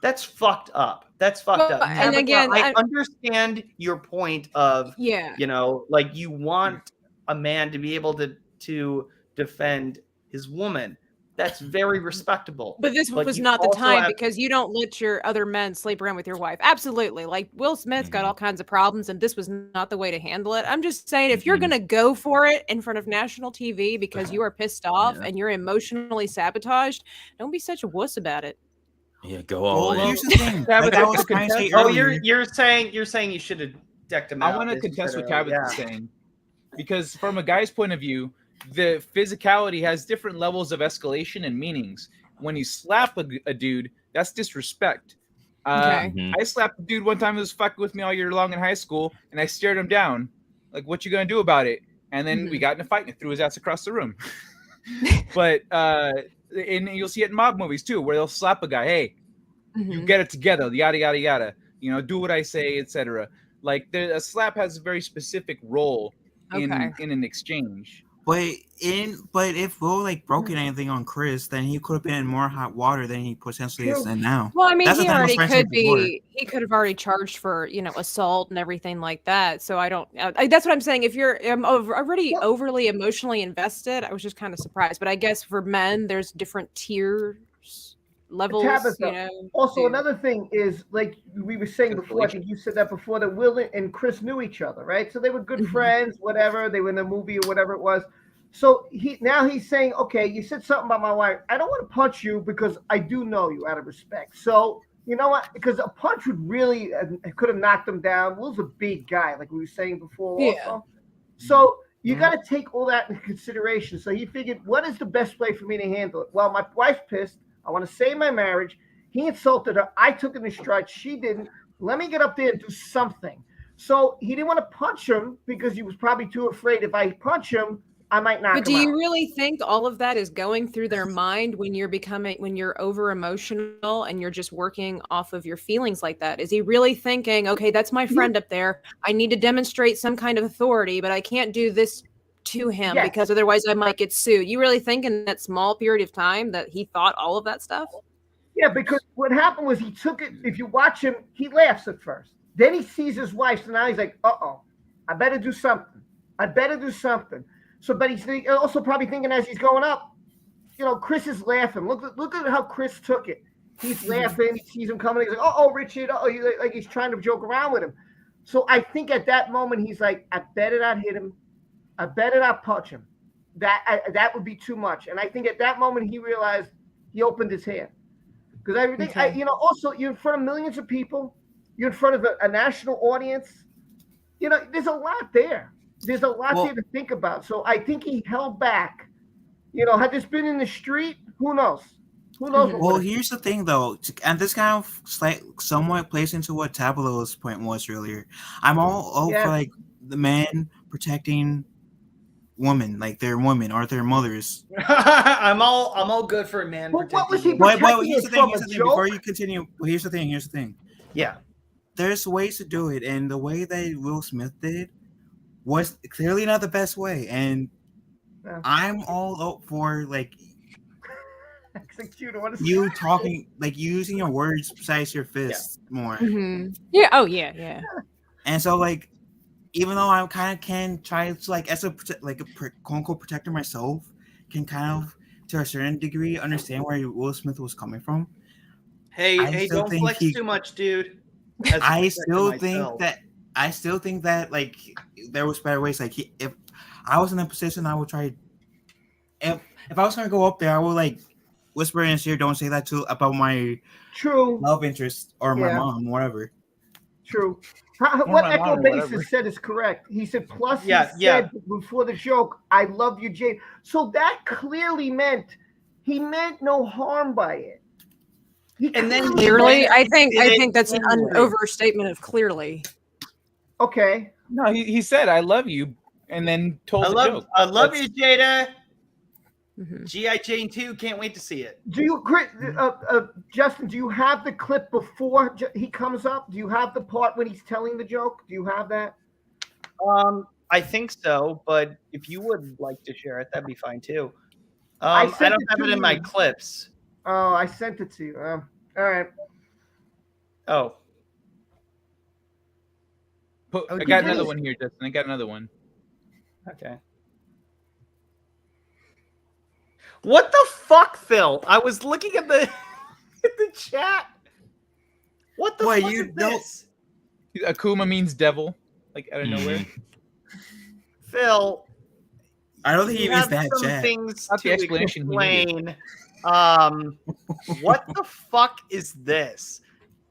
That's fucked up. And Tabitha, again, I understand your point of like you want a man to be able to defend his woman. That's very respectable. But this was you not the also time have- because you don't let your other men sleep around with your wife. Absolutely. Like Will Smith's got all kinds of problems, and this was not the way to handle it. I'm just saying, if you're going to go for it in front of national TV because you are pissed off and you're emotionally sabotaged, don't be such a wuss about it. Yeah, go all in. Here's the thing. Like I was trying to say earlier. you're saying you should have decked him out. I want to contest what Tabitha's Yeah. saying, because from a guy's point of view, the physicality has different levels of escalation and meanings. When you slap a dude, that's disrespect. I slapped a dude one time who was fucking with me all year long in high school, and I stared him down. Like, what you gonna do about it? And then we got in a fight and threw his ass across the room. But and you'll see it in mob movies too, where they'll slap a guy. Hey, you get it together. Yada yada yada. Do what I say, etc. Like a slap has a very specific role in an exchange. But if Will like broken anything on Chris, then he could have been in more hot water than he potentially is in now. Well, I mean, That's the he thing I was already trying to say could before. be. He could have already charged for assault and everything like that. So I don't. That's what I'm saying. If you're already overly emotionally invested, I was just kind of surprised. But I guess for men, there's different tiers, levels. Tabitha, also, another thing is, like we were saying before, I think you said that before, that Will and Chris knew each other, right? So they were good friends, whatever. They were in a movie or whatever it was. So he's saying, okay, you said something about my wife. I don't want to punch you because I do know you out of respect. So you know what? Because a punch would really could have knocked him down. Will's a big guy, like we were saying before. Also. So you got to take all that into consideration. So he figured, what is the best way for me to handle it? Well, my wife's pissed. I want to save my marriage. He insulted her. I took it in stride. She didn't. Let me get up there and do something. So he didn't want to punch him because he was probably too afraid if I punch him, I might knock him out. But do you really think all of that is going through their mind when you're over emotional and you're just working off of your feelings like that? Is he really thinking, okay, that's my friend up there. I need to demonstrate some kind of authority, but I can't do this to him because otherwise I might get sued. You really think in that small period of time that he thought all of that stuff? Yeah, because what happened was he took it. If you watch him, he laughs at first. Then he sees his wife. So now he's like, I better do something. So, but he's also probably thinking as he's going up, Chris is laughing. Look at how Chris took it. He's laughing. He sees him coming. He's like, Richard. Like he's trying to joke around with him. So I think at that moment, he's like, I better not hit him. I better not punch him. That would be too much. And I think at that moment, he realized he opened his hand. Because everything, also, you're in front of millions of people. You're in front of a national audience. you know, there's a lot there. There's a lot there to think about. So I think he held back. You know, had this been in the street, who knows? Who knows? Well, here's the thing, though, and this kind of somewhat plays into what Tabitha's point was earlier. I'm all for like the men protecting women, like their women or their mothers. I'm all good for a man. What was he Well, protecting here's us the thing. from? Here's A the thing. joke? Before you continue, here's the thing. Yeah. There's ways to do it, and the way that Will Smith did was clearly not the best way. And I'm all up for like you talking, like using your words besides your fists more. Mhm. Yeah. Oh yeah. Yeah. And so, like, even though I kind of can try to, like, as a quote unquote protector myself, can kind of to a certain degree understand where Will Smith was coming from. Hey, don't flex too much, dude. I still think that like there was better ways. Like if I was in a position, I would try. If I was gonna go up there, I would like whisper in his ear, "Don't say that about my love interest or my mom, whatever." True. What Echo Basis said is correct. He said, plus he said before the joke, "I love you, Jay." So that clearly meant he meant no harm by it. And then Clearly, I think that's an overstatement of clearly. Okay. No, he said, "I love you," and then told the joke. I love you, Jada. G.I. Jane 2, can't wait to see it. Do you, Justin? Do you have the clip before he comes up? Do you have the part when he's telling the joke? Do you have that? I think so, but if you would like to share it, that'd be fine too. I don't have it in my clips. Oh, I sent it to you. All right. Oh. I got another one here, Justin. I got another one. Okay. What the fuck, Phil? I was looking at the chat. What the fuck is this? Akuma means devil, like out of nowhere. Phil, I don't think he means that some chat. things That's to the explanation he needed. explain. What the fuck is this?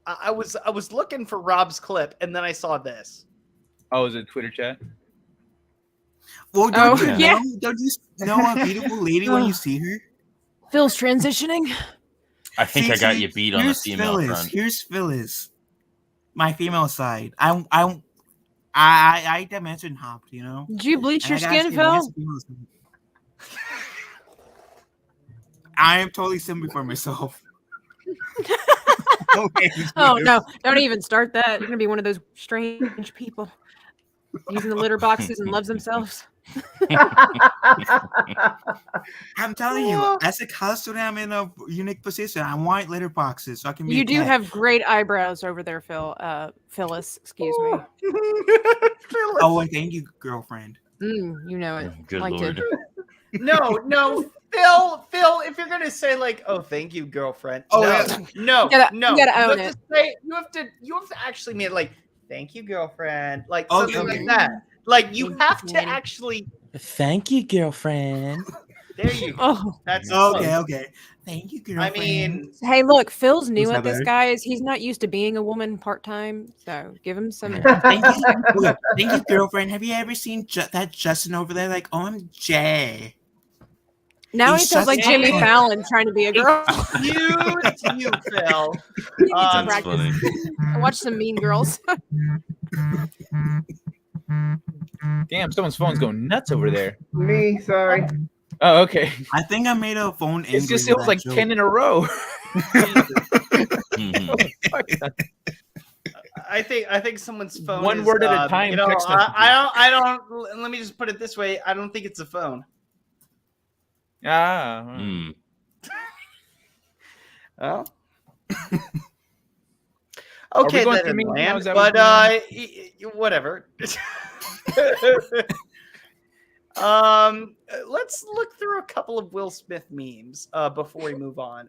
I was looking for Rob's clip, and then I saw this. Oh, is it Twitter chat? Well, don't you know a beautiful lady when you see her? Phil's transitioning. I think I got you beat on the female front. Here's Phyllis, my female side. I dimension hopped, you know. Did you bleach your skin, Phil? I am totally simping for myself. Oh no! Don't even start that. You're gonna be one of those strange people using the litter boxes and loves themselves. I'm telling you, as a college student, I'm in a unique position. I want litter boxes so I can be. You do have great eyebrows over there, Phyllis. Excuse me. Oh, and thank you, girlfriend. You know it. Good like Lord. No, Phil, if you're gonna say like, "Oh, thank you, girlfriend," no. You gotta own it. You have to actually mean like, "Thank you, girlfriend," like something like that. Like you have to actually. Thank you, girlfriend. There you go. Oh, that's okay. Thank you, girlfriend. I mean, hey, look, Phil's new that at this, better? guys. He's not used to being a woman part time, so give him some. Thank you, girlfriend. Have you ever seen that Justin over there? Like, OMG. Now He's he feels such like a- Jimmy Fallon trying to be a girl. you, Phil. That's funny. Watch some Mean Girls. Damn, someone's phone's going nuts over there. Me, sorry. Oh, okay. I think I made a phone. It angry was with like that joke. 10 in a row. I think someone's phone. One is, word at a time, You know, text I don't. Let me just put it this way. I don't think it's a phone. Ah. Oh. Are we Okay, going then, through memes now? man, Is that but what whatever. Let's look through a couple of Will Smith memes before we move on.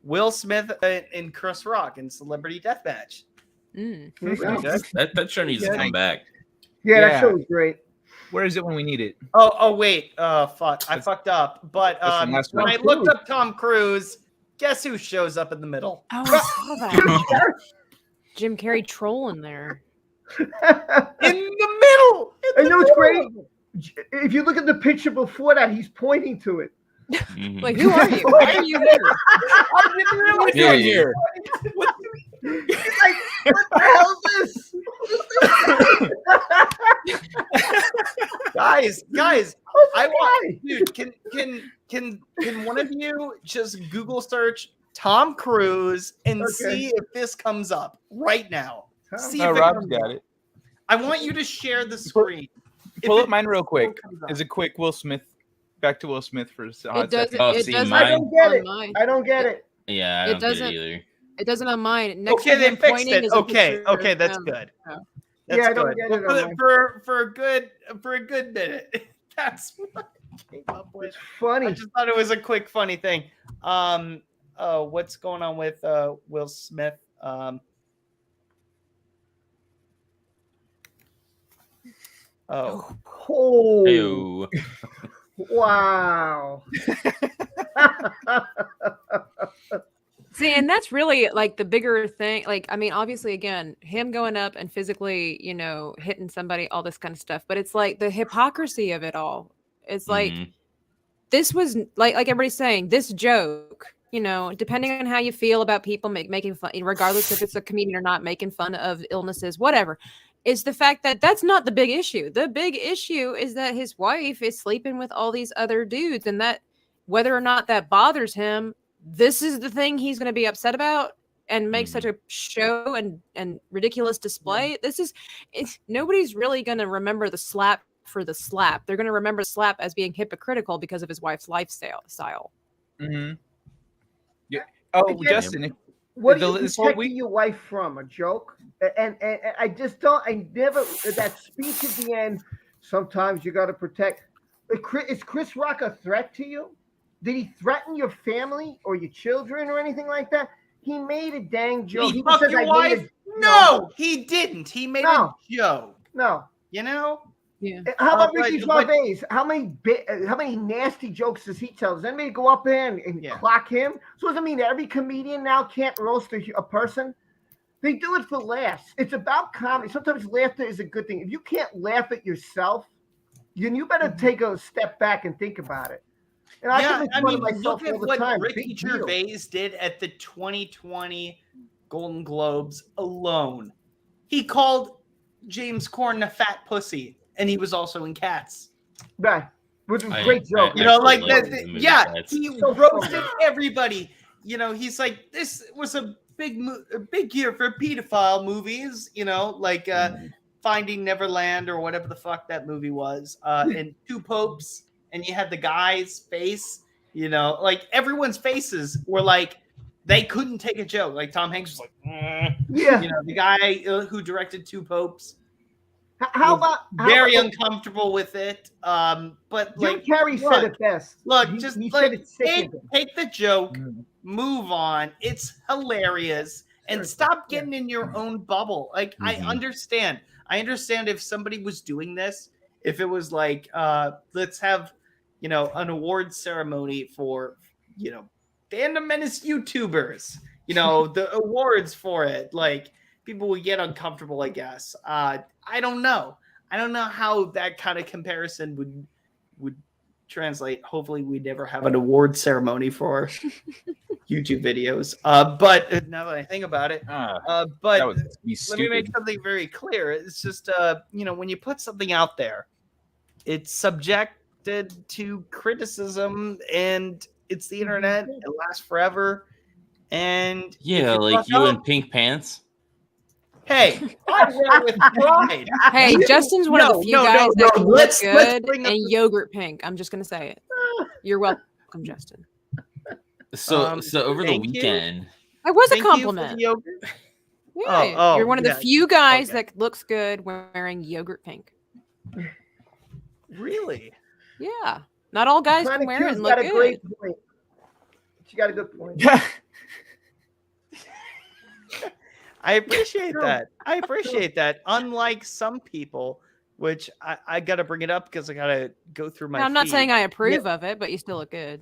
Will Smith in Chris Rock in Celebrity Deathmatch. That show needs to come back. Yeah, that show was great. Where is it when we need it? Oh wait, fuck, I fucked up. But when I looked up Tom Cruise, guess who shows up in the middle? Oh, I saw that. Jim Carrey trolling there. In the middle. And you know what's great? If you look at the picture before that, he's pointing to it. Like, who are you? Why are you here? What are you doing here? He's like, what the hell is this? guys, I want, dude. Can one of you just Google search Tom Cruise and see if this comes up right now? See if Rob's got it. I want you to share the screen. Pull up mine real quick. Is it quick? Will Smith. Back to Will Smith for a hot second. Oh, see, mine. I don't get it. I don't get it. Yeah, I don't get it either. It doesn't on mine. Next Okay, to they him fixed pointing it. is a Okay, picture okay, of that's him. good. Oh. That's I don't good. get it Well, on for a good minute. That's what I came up with. It's funny. I just thought it was a quick funny thing. What's going on with Will Smith? Oh. Ew. Wow. See, and that's really like the bigger thing. Like, I mean, obviously, again, him going up and physically, hitting somebody, all this kind of stuff. But it's like the hypocrisy of it all. It's like this was like everybody's saying, this joke. Depending on how you feel about people making fun, regardless if it's a comedian or not, making fun of illnesses, whatever, is the fact that that's not the big issue. The big issue is that his wife is sleeping with all these other dudes, and that whether or not that bothers him, this is the thing he's going to be upset about and make such a show and ridiculous display. Nobody's really going to remember the slap for the slap. They're going to remember the slap as being hypocritical because of his wife's lifestyle. Mm-hmm. Yeah. Oh, Justin. What are you protecting your wife from? A joke? And I just don't. I never. That speech at the end. Sometimes you got to protect. Is Chris Rock a threat to you? Did he threaten your family or your children or anything like that? He made a dang joke. Did he fuck your wife? No, he didn't. He made a joke. No. Yeah. How about Ricky Gervais? How many nasty jokes does he tell? Does anybody go up there and clock him? So does it mean every comedian now can't roast a person? They do it for laughs. It's about comedy. Sometimes laughter is a good thing. If you can't laugh at yourself, you better take a step back and think about it. And look at what Ricky Gervais did at the 2020 Golden Globes alone. He called James Corden a fat pussy, and he was also in Cats. Right. Which was a great joke. He roasted everybody. He's like, this was a big year for pedophile movies, Finding Neverland or whatever the fuck that movie was, and Two Popes, and you had the guy's face, everyone's faces were like, they couldn't take a joke. Like Tom Hanks was like, the guy who directed Two Popes. How about very uncomfortable with it? But Jim Carrey said it best. Look, take the joke, move on. It's hilarious, and stop getting in your own bubble. Like I understand if somebody was doing this, if it was like, let's have, an award ceremony for, Fandom Menace YouTubers, the awards for it, like. People would get uncomfortable, I guess. I don't know. I don't know how that kind of comparison would translate. Hopefully, we never have an award ceremony for YouTube videos. But now that I think about it, but let me make something very clear. It's just, when you put something out there, it's subjected to criticism, and it's the internet. It lasts forever. And like you in pink pants. Hey, I wear with pride. Hey, Justin's one of the few guys that can look good and yogurt pink. I'm just gonna say it. You're welcome, Justin. So over the weekend, it was a compliment. Yeah, you're one of the few guys that looks good wearing yogurt pink. Really? Yeah. Not all guys can wear it and look good. She got a good point. I appreciate that. Unlike some people, which I got to bring it up because I got to go through my. I'm not saying I approve of it, but you still look good.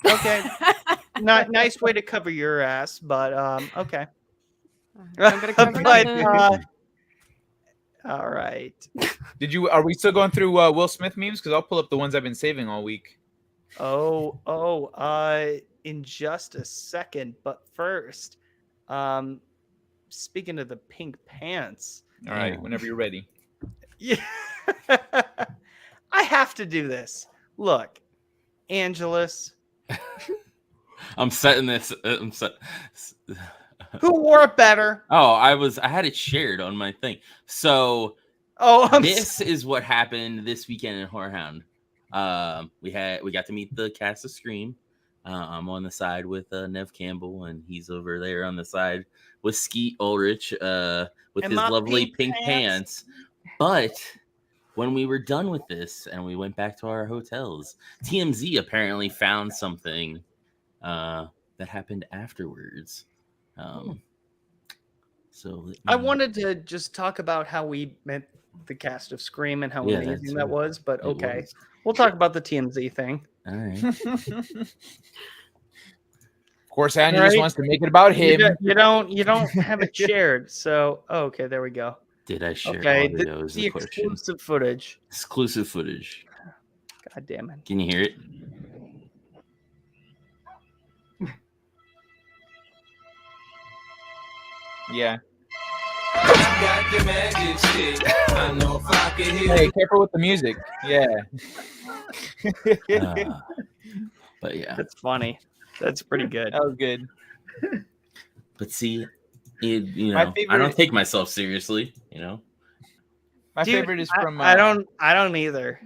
Okay. Nice way to cover your ass, but okay. All right. Are we still going through Will Smith memes? Because I'll pull up the ones I've been saving all week. In just a second. But first, speaking of the pink pants. All right, whenever you're ready. Yeah. I have to do this. Look, Angelus. I'm setting this. Who wore it better? Oh, I had it shared on my thing. So, this is what happened this weekend in Whorehound. We got to meet the cast of Scream. I'm on the side with Nev Campbell, and he's over there on the side with Skeet Ulrich with his lovely pink pants. But when we were done with this and we went back to our hotels, TMZ apparently found something that happened afterwards. So I wanted to just talk about how we met the cast of Scream and how amazing that was, but okay. We'll talk about the TMZ thing. All right. Of course, Andrew just wants to make it about him. You don't have it shared. So okay, there we go. Did I share the audio? exclusive footage. Exclusive footage. God damn it. Can you hear it? Yeah. Hey, careful with the music. Yeah. But yeah. That's funny. That's pretty good. That was good. But see, I don't take myself seriously, My favorite is from I don't either.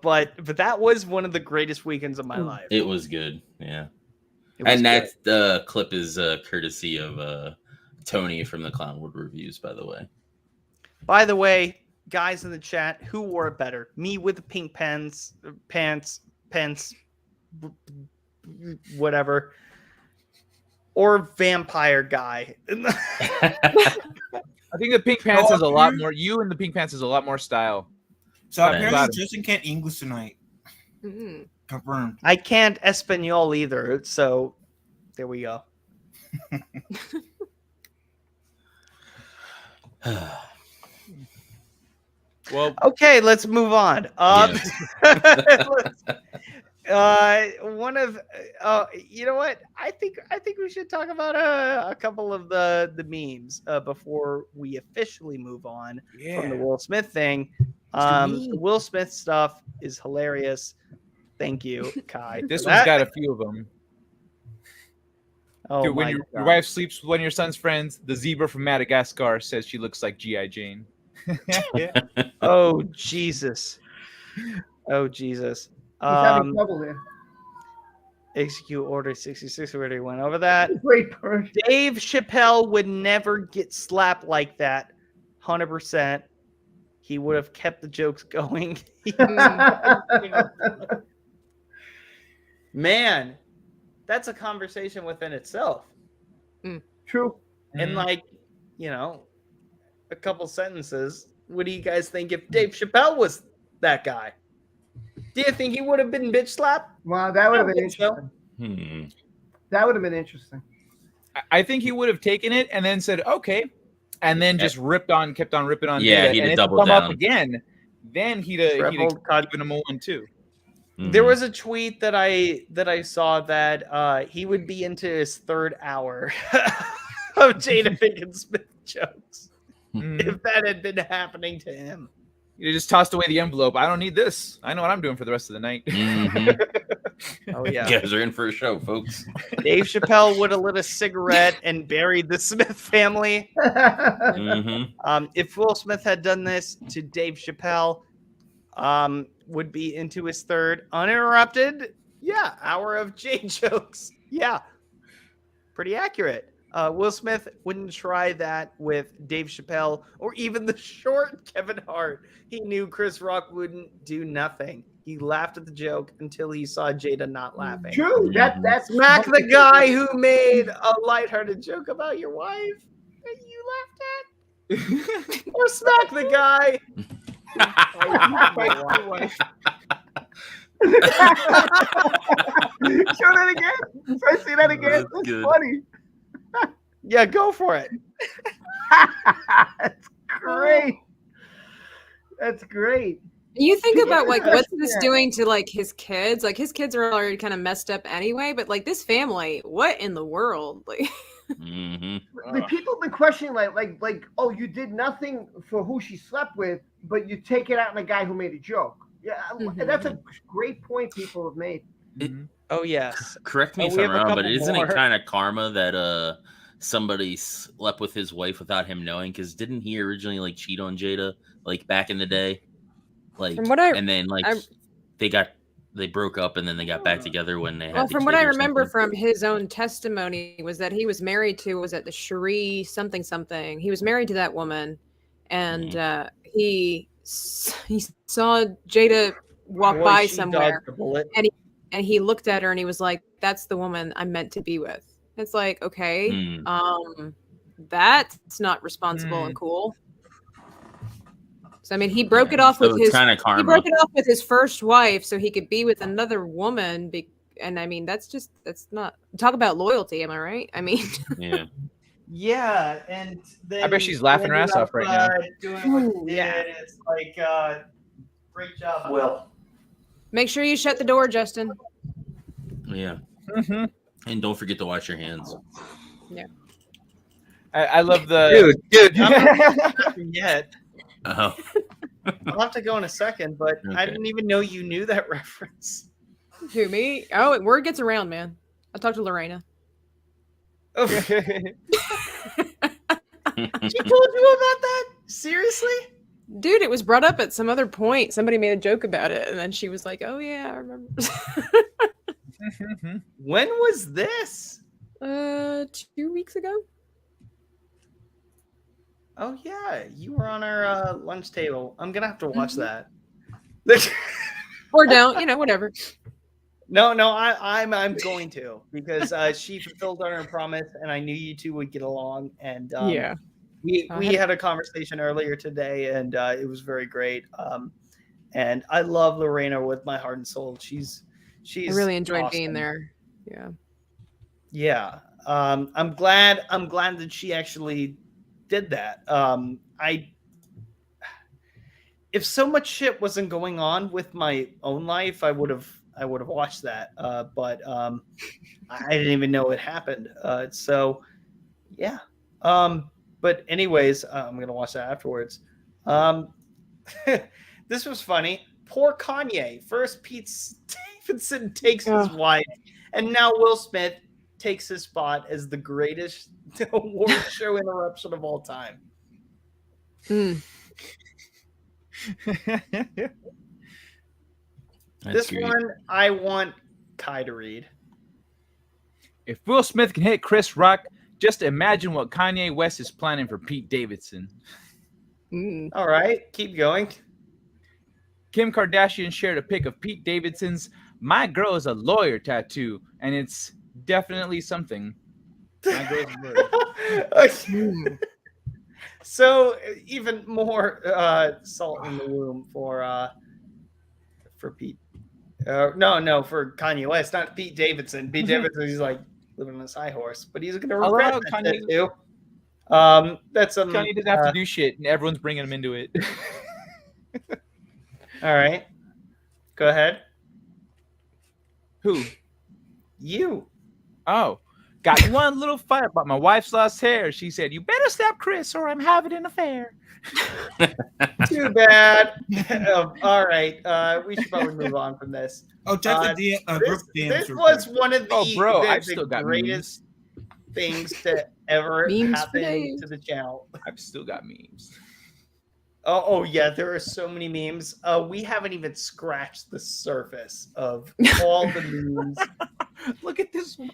But that was one of the greatest weekends of my life. It was good. Yeah. And that clip is courtesy of Tony from the Clownwood Reviews, by the way. By the way, guys in the chat, who wore it better? Me with the pink pants, whatever, or vampire guy? I think the pink pants is a lot more. You and the pink pants is a lot more style. So apparently Justin can't English tonight. Mm-hmm. Confirmed. I can't Espanol either. So there we go. Well, okay, let's move on. You know what? I think we should talk about a couple of the memes before we officially move on from the Will Smith thing. The Will Smith stuff is hilarious. Thank you, Kai. This one's got a few of them. Oh, dude, when your wife sleeps with one of your son's friends, the zebra from Madagascar says she looks like G.I. Jane. Oh, Jesus. Oh, Jesus. He's having trouble there. Execute Order 66. We already went over that. Great bird. Dave Chappelle would never get slapped like that. 100%. He would have kept the jokes going. Man, that's a conversation within itself. True. And a couple sentences. What do you guys think if Dave Chappelle was that guy? Do you think he would have been bitch slapped? Wow, that would have been interesting. That would have been interesting. I think he would have taken it and then said, okay, and then just kept on ripping on. Yeah, he'd have doubled down up again. Then he'd have given him a 1-2. There was a tweet that I saw that he would be into his third hour of Jada Pinkett Smith jokes if that had been happening to him. You just tossed away the envelope. I don't need this. I know what I'm doing for the rest of the night. Oh yeah, you guys are in for a show, folks. Dave Chappelle would have lit a cigarette and buried the Smith family. If Will Smith had done this to Dave Chappelle, would be into his third uninterrupted, hour of J jokes. Yeah, pretty accurate. Will Smith wouldn't try that with Dave Chappelle or even the short Kevin Hart. He knew Chris Rock wouldn't do nothing. He laughed at the joke until he saw Jada not laughing. True. That's smack the guy who made a lighthearted joke about your wife that you laughed at. Or smack the guy. Show that again. Try to see that again. That's funny. Yeah, go for it. That's great. That's great. You think about like Yeah. what's this doing to like his kids? Like his kids are already kind of messed up anyway, but like this family, what in the world? Like The people have been questioning, like, oh, you did nothing for who she slept with, but you take it out on the guy who made a joke. Yeah, that's a great point people have made. Oh yes. Correct me if we I'm have a wrong, but couple isn't more. it kind of karma that somebody slept with his wife without him knowing? Because didn't he originally like cheat on Jada like back in the day? Like, From what I- and then like they broke up and then they got back together when they had. well, the from kid what I or remember something. from his own testimony was that he was married to was at the Cherie something. He was married to that woman, and he saw Jada walk Boy, by she somewhere, dodged a bullet. and he looked at her and he was like, "That's the woman I'm meant to be with." It's like, okay, that's not responsible and cool. So I mean, he broke it off So with it's his kinda karma. he broke it off with his first wife so he could be with another woman. And I mean, that's not talk about loyalty. Am I right? I mean, yeah. Yeah, and then I bet she's laughing her ass off right now. Doing what he did. It's like, great job, Will. make sure you shut the door, Justin. Yeah. And don't forget to wash your hands. Yeah. I love the dude. I'm not yet. Oh. I'll have to go in a second, but I didn't even know you knew that reference. Who, me? Oh, word gets around, man. I talked to Lorena. She told you about that? Seriously? Dude, it was brought up at some other point. Somebody made a joke about it, and then she was like, "Oh yeah, I remember." When was this? 2 weeks ago. Oh yeah, you were on our lunch table. I'm gonna have to watch that. Or don't, whatever. No, I'm going to because she fulfilled on her promise, and I knew you two would get along. And Yeah. we had a conversation earlier today, and it was very great. And I love Lorena with my heart and soul. She's I really enjoyed awesome. being there. Yeah. Yeah. I'm glad that she actually did that. If so much shit wasn't going on with my own life, I would have watched that. But I didn't even know it happened. So yeah. But anyways, I'm gonna watch that afterwards. This was funny. Poor Kanye. First, Pete Davidson takes his wife, and now Will Smith takes his spot as the greatest award show interruption of all time. This great. one I want Kai to read. If Will Smith can hit Chris Rock, just imagine what Kanye West is planning for Pete Davidson. All right, keep going. Kim Kardashian shared a pic of Pete Davidson's "My Girl is a Lawyer" tattoo, and it's definitely something. My girl's a lawyer. So even more salt in the wound for Pete. No, for Kanye West, not Pete Davidson. Pete Davidson, he's like living on his high horse, but he's gonna regret that Kanye too. That's Kanye doesn't have to do shit, and everyone's bringing him into it. All right, go ahead. Who? You. Oh, got one little fight about my wife's lost hair. She said, "You better stop Chris, or I'm having an affair." Too bad. All right, we should probably move on from this. Oh, check the group DMs. This was one of the, I've the still got greatest things to ever Memes happen today. to the channel. I've still got memes. Oh yeah, there are so many memes. We haven't even scratched the surface of all the memes. Look at this one.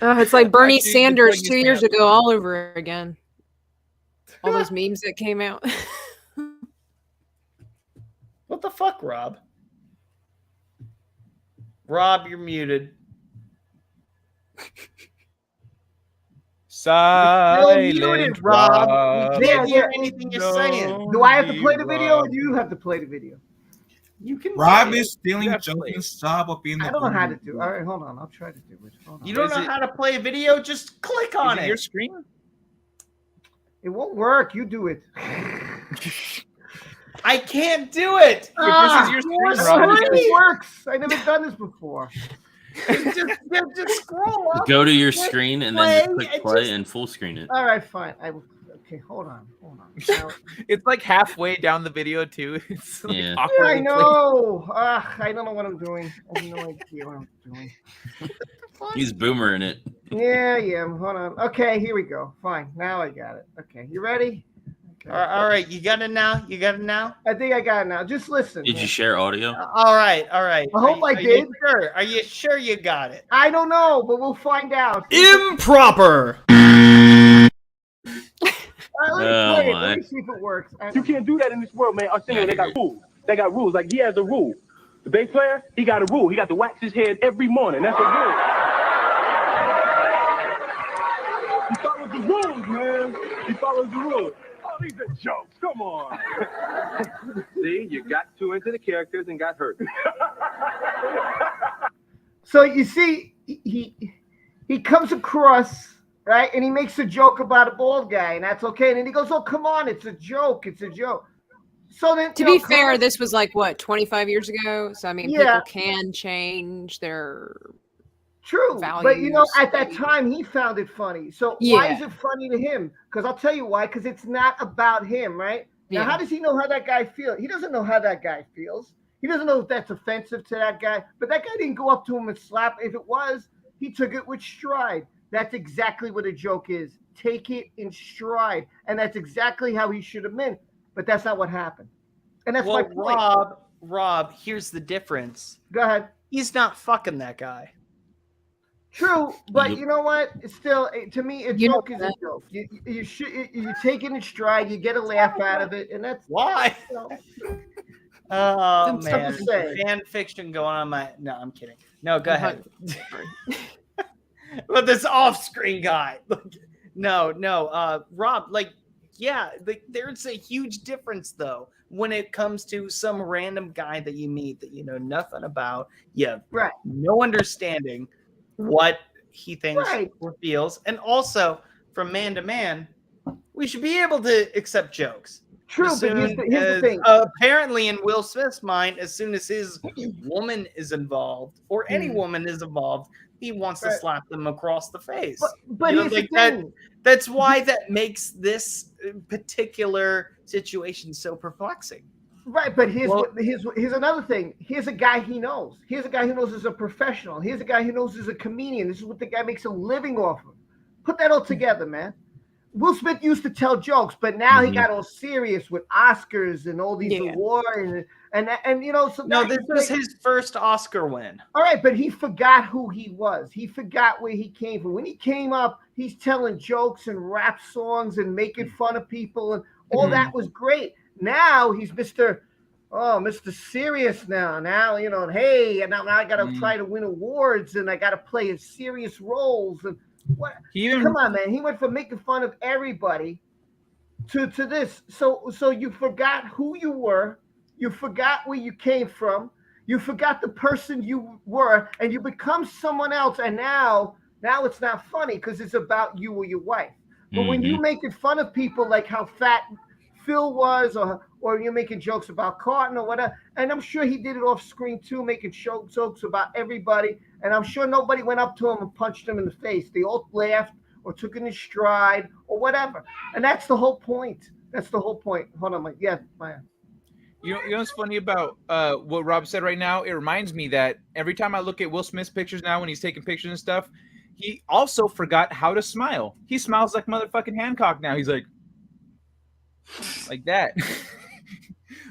Oh, it's like Bernie Actually, Sanders the 2 years ago all over again. All those memes that came out. What the fuck, Rob? Rob, you're muted. Silent You're muted, Rob. We can't hear Yeah. anything you're saying. Do I have to play the video or do you have to play the video? You can. Rob play is it. stealing Definitely. Justin's job of being the I don't know how to boomer. do. All right, hold on. I'll try to do it. Hold on. You don't know how to play a video? Just click on Is it it. your screen? It won't work. You do it. I can't do it. If this is your screen, Rob, It works. I never done this before. just scroll up. Go to your screen and then just play click and play just- and full screen it. All right, fine. Okay, hold on. Now, It's like halfway down the video too. It's like Yeah. awkwardly I know. I don't know what I'm doing. I have no idea what I'm doing. He's boomering it. Yeah, hold on. Okay, here we go. Fine. Now I got it. Okay, you ready? Okay. All right, you got it now. You got it now. I think I got it now. Just listen. Did you share audio? All right. I hope I Are did. you sure? Are you sure you got it? I don't know, but we'll find out. Improper. Let me Oh, play it. my. Let me see if it works. You can't do that in this world, man. I'm saying they got rules. They got rules. Like he has a rule. The bass player, he got a rule. He got to wax his head every morning. That's a rule. He follows the rules, man. He follows the rules. Oh, these are jokes. Come on. See, you got too into the characters and got hurt. So you see, he comes across, right, and he makes a joke about a bald guy, and that's okay. And then he goes, "Oh, come on, it's a joke. It's a joke." So then, To be fair, this was like what 25 years ago. So I mean, Yeah. people can change their True, values. but you know, at that time, he found it funny. So why Yeah. is it funny to him? Because I'll tell you why. Because it's not about him, right? Now, Yeah. how does he know how that guy feels? He doesn't know how that guy feels. He doesn't know if that's offensive to that guy. But that guy didn't go up to him and slap. If it was, he took it with stride. That's exactly what a joke is. Take it in stride, and that's exactly how he should have meant. But that's not what happened. And that's my Well, point. Rob, here's the difference. Go ahead. He's not fucking that guy. True, but you know what? It's still, to me, a You know joke is a joke. You take it in stride, you get a laugh out of it, and that's Why? You know, Oh Some stuff man, to say. fan fiction going on my. No, I'm kidding. No, go ahead. But this off-screen guy. No. Rob, there's a huge difference though when it comes to some random guy that you meet that you know nothing about. You have no understanding what he thinks or feels, and also from man to man, we should be able to accept jokes. True, As but here's soon the as- thing. Apparently, in Will Smith's mind, as soon as his woman is involved or any woman is involved, he wants to slap them across the face. But You know, here's the like that. thing. That's why that makes this particular situation so perplexing. Right, but here's another thing. Here's a guy he knows. Here's a guy who knows as a professional. Here's a guy who knows as a comedian. This is what the guy makes a living off of. Put that all together, man. Will Smith used to tell jokes, but now he got all serious with Oscars and all these awards and you know. So No, this was his first Oscar win. All right, but he forgot who he was. He forgot where he came from. When he came up, he's telling jokes and rap songs and making fun of people, and all that was great. Now he's Mr. Serious now. Now, you know, hey, and now I got to try to win awards, and I got to play in serious roles. And what? Come on, man. He went from making fun of everybody to this. So you forgot who you were. You forgot where you came from. You forgot the person you were, and you become someone else. And now it's not funny because it's about you or your wife. But when you're making fun of people like how fat Phil was, or you're making jokes about Carton or whatever, and I'm sure he did it off screen too, making jokes about everybody, and I'm sure nobody went up to him and punched him in the face. They all laughed or took it in stride or whatever, and that's the whole point. That's the whole point. Hold on, Mike. Yeah, Maya. You know what's funny about what Rob said right now? It reminds me that every time I look at Will Smith's pictures now when he's taking pictures and stuff, he also forgot how to smile. He smiles like motherfucking Hancock now. He's like that.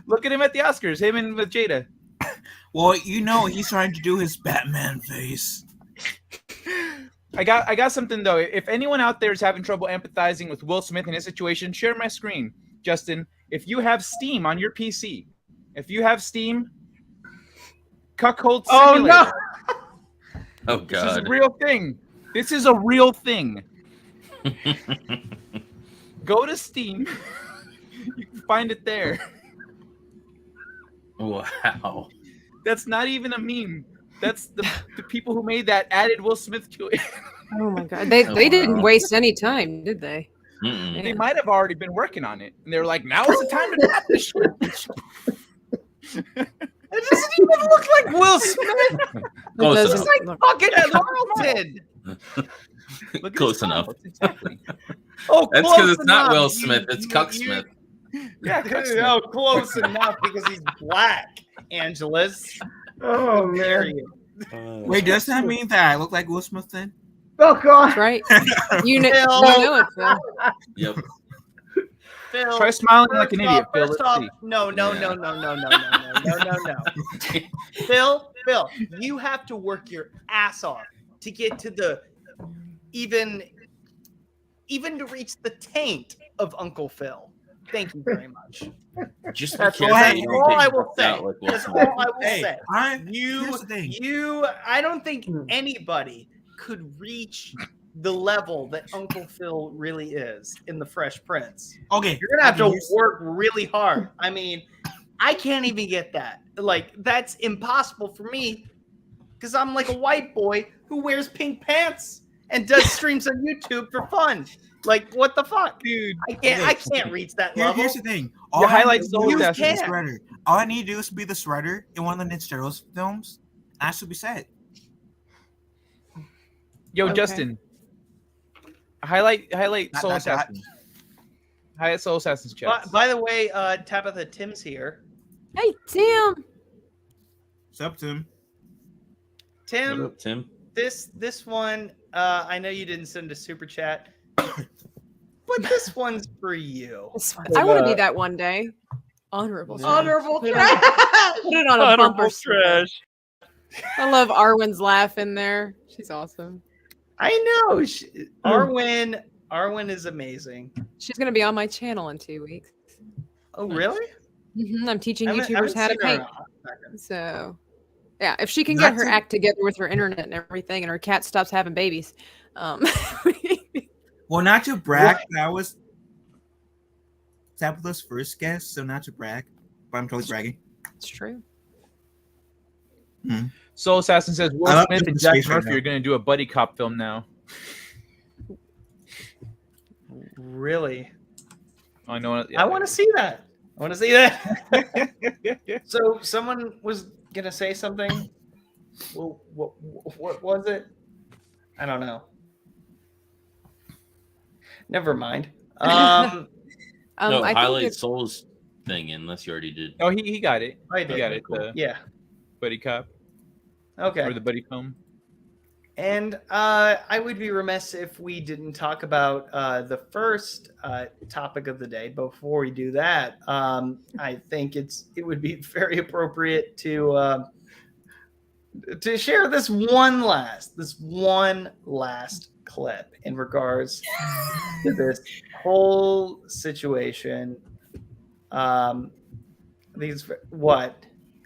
Look at him at the Oscars, him and with Jada. Well, you know he's trying to do his Batman face. I got something though. If anyone out there is having trouble empathizing with Will Smith in his situation, share my screen. Justin, if you have Steam on your PC, Cuckold Simulator. Oh no! Oh This is a God. real thing. This is a real thing. Go to Steam. You can find it there. Wow. That's not even a meme. That's the people who made that added Will Smith to it. Oh my god, they didn't waste any time, did they? They might have already been working on it, and they were like, "Now is the time to drop this shit." It doesn't even look like Will Smith. Close It's enough. like fucking Carlton. Close enough. Oh, That's close because it's not enough. Will Smith. It's Cuck Smith. Yeah, no, close enough because he's black, Angeles. Oh, Dare man. you. Wait, does that mean that I look like Will Smith then? Oh, God. Right. You know it, Phil. Yep. Phil, Try smiling like an idiot, Phil. First Let's off, see. no. Phil, you have to work your ass off to get to the even to reach the taint of Uncle Phil. Thank you very much. Just That's because all I will say. Like Will That's Smith. all I will say. Here's the thing. I don't think anybody could reach the level that Uncle Phil really is in the Fresh Prince. Okay, You're gonna have to work really hard. I mean, I can't even get that. Like, that's impossible for me because I'm like a white boy who wears pink pants and does streams on YouTube for fun. Like, what the fuck, dude? I can't reach that level. Here's the thing. Your highlights All always I have need to to do is be the Shredder. All I need to do is be the Shredder in one of the Ninja Turtles films. And that should be set. Yo, Okay. Justin. Highlight Not Soul that. Assassin. Highlight Soul Assassin's chat. By the way, Tabitha, Tim's here. Hey, Tim. What's up, Tim? Tim, What up, Tim? this one, I know you didn't send a super chat, but this one's for you. I want to be that one day. Honorable trash. Honorable Put it trash. on- Put it on a Honorable bumper sticker. I love Arwen's laugh in there. She's awesome. I know. Arwen is amazing. She's going to be on my channel in 2 weeks. Oh, really? I'm teaching I haven't YouTubers how to seen her in paint. a hot second. So, yeah, if she can get her act together with her internet and everything, and her cat stops having babies, Well, not to brag, that was Tabitha's first guest, so not to brag, but I'm totally bragging. It's true. Soul Assassin says Will I love Smith this and Jack space right Murphy now. are going to do a buddy cop film now. Really? I know. I want to see that. I want to see that. So someone was gonna say something. Well, what was it? I don't know. Never mind. No, I highlight think Soul's thing, unless you already did. Oh, he got it. I did. He got it. Cool. The Yeah. buddy cop Okay. or the buddy film. And I would be remiss if we didn't talk about the first topic of the day. Before we do that, I think it would be very appropriate to share this one last clip in regards to this whole situation.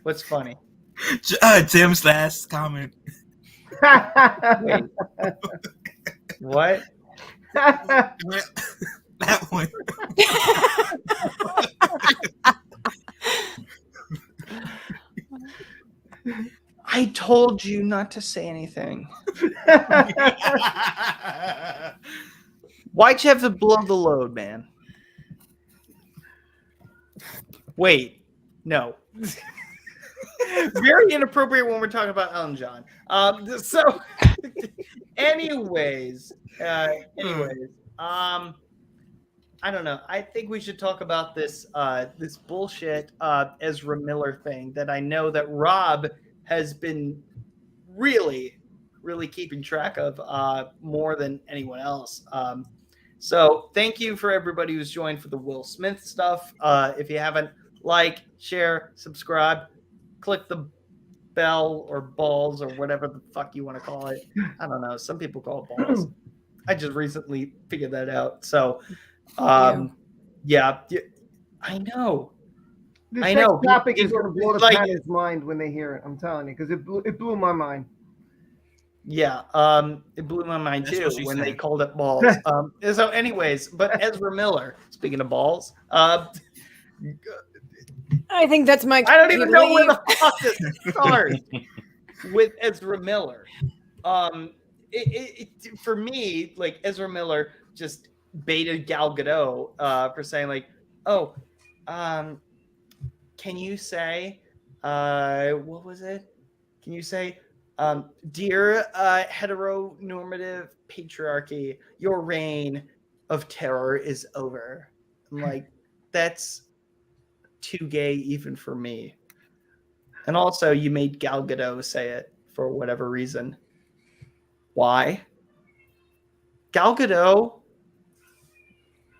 What's funny? Tim's last comment. Wait. What? That one. I told you not to say anything. Why'd you have to blow the load, man? Wait, no. Very inappropriate when we're talking about Elton John. So, anyways, I don't know. I think we should talk about this this bullshit Ezra Miller thing that I know that Rob has been really keeping track of more than anyone else. So thank you for everybody who's joined for the Will Smith stuff. If you haven't, like, share, subscribe, click the bell or balls or whatever the fuck you want to call it. I don't know. Some people call it balls. I just recently figured that out. So, yeah, I know. This I know. next topic is It's going to blow the like- panel's mind when they hear it. I'm telling you, because it blew my mind. Yeah, it blew my mind That's too what she when said. they called it balls. So, anyways, but Ezra Miller, speaking of balls, I think that's my. I don't even know where the fuck this starts with Ezra Miller. For me, like Ezra Miller just baited Gal Gadot for saying like, "Oh, can you say, what was it? Can you say, dear heteronormative patriarchy, your reign of terror is over." I'm like, that's too gay even for me. And also, you made Gal Gadot say it for whatever reason. Why? Gal Gadot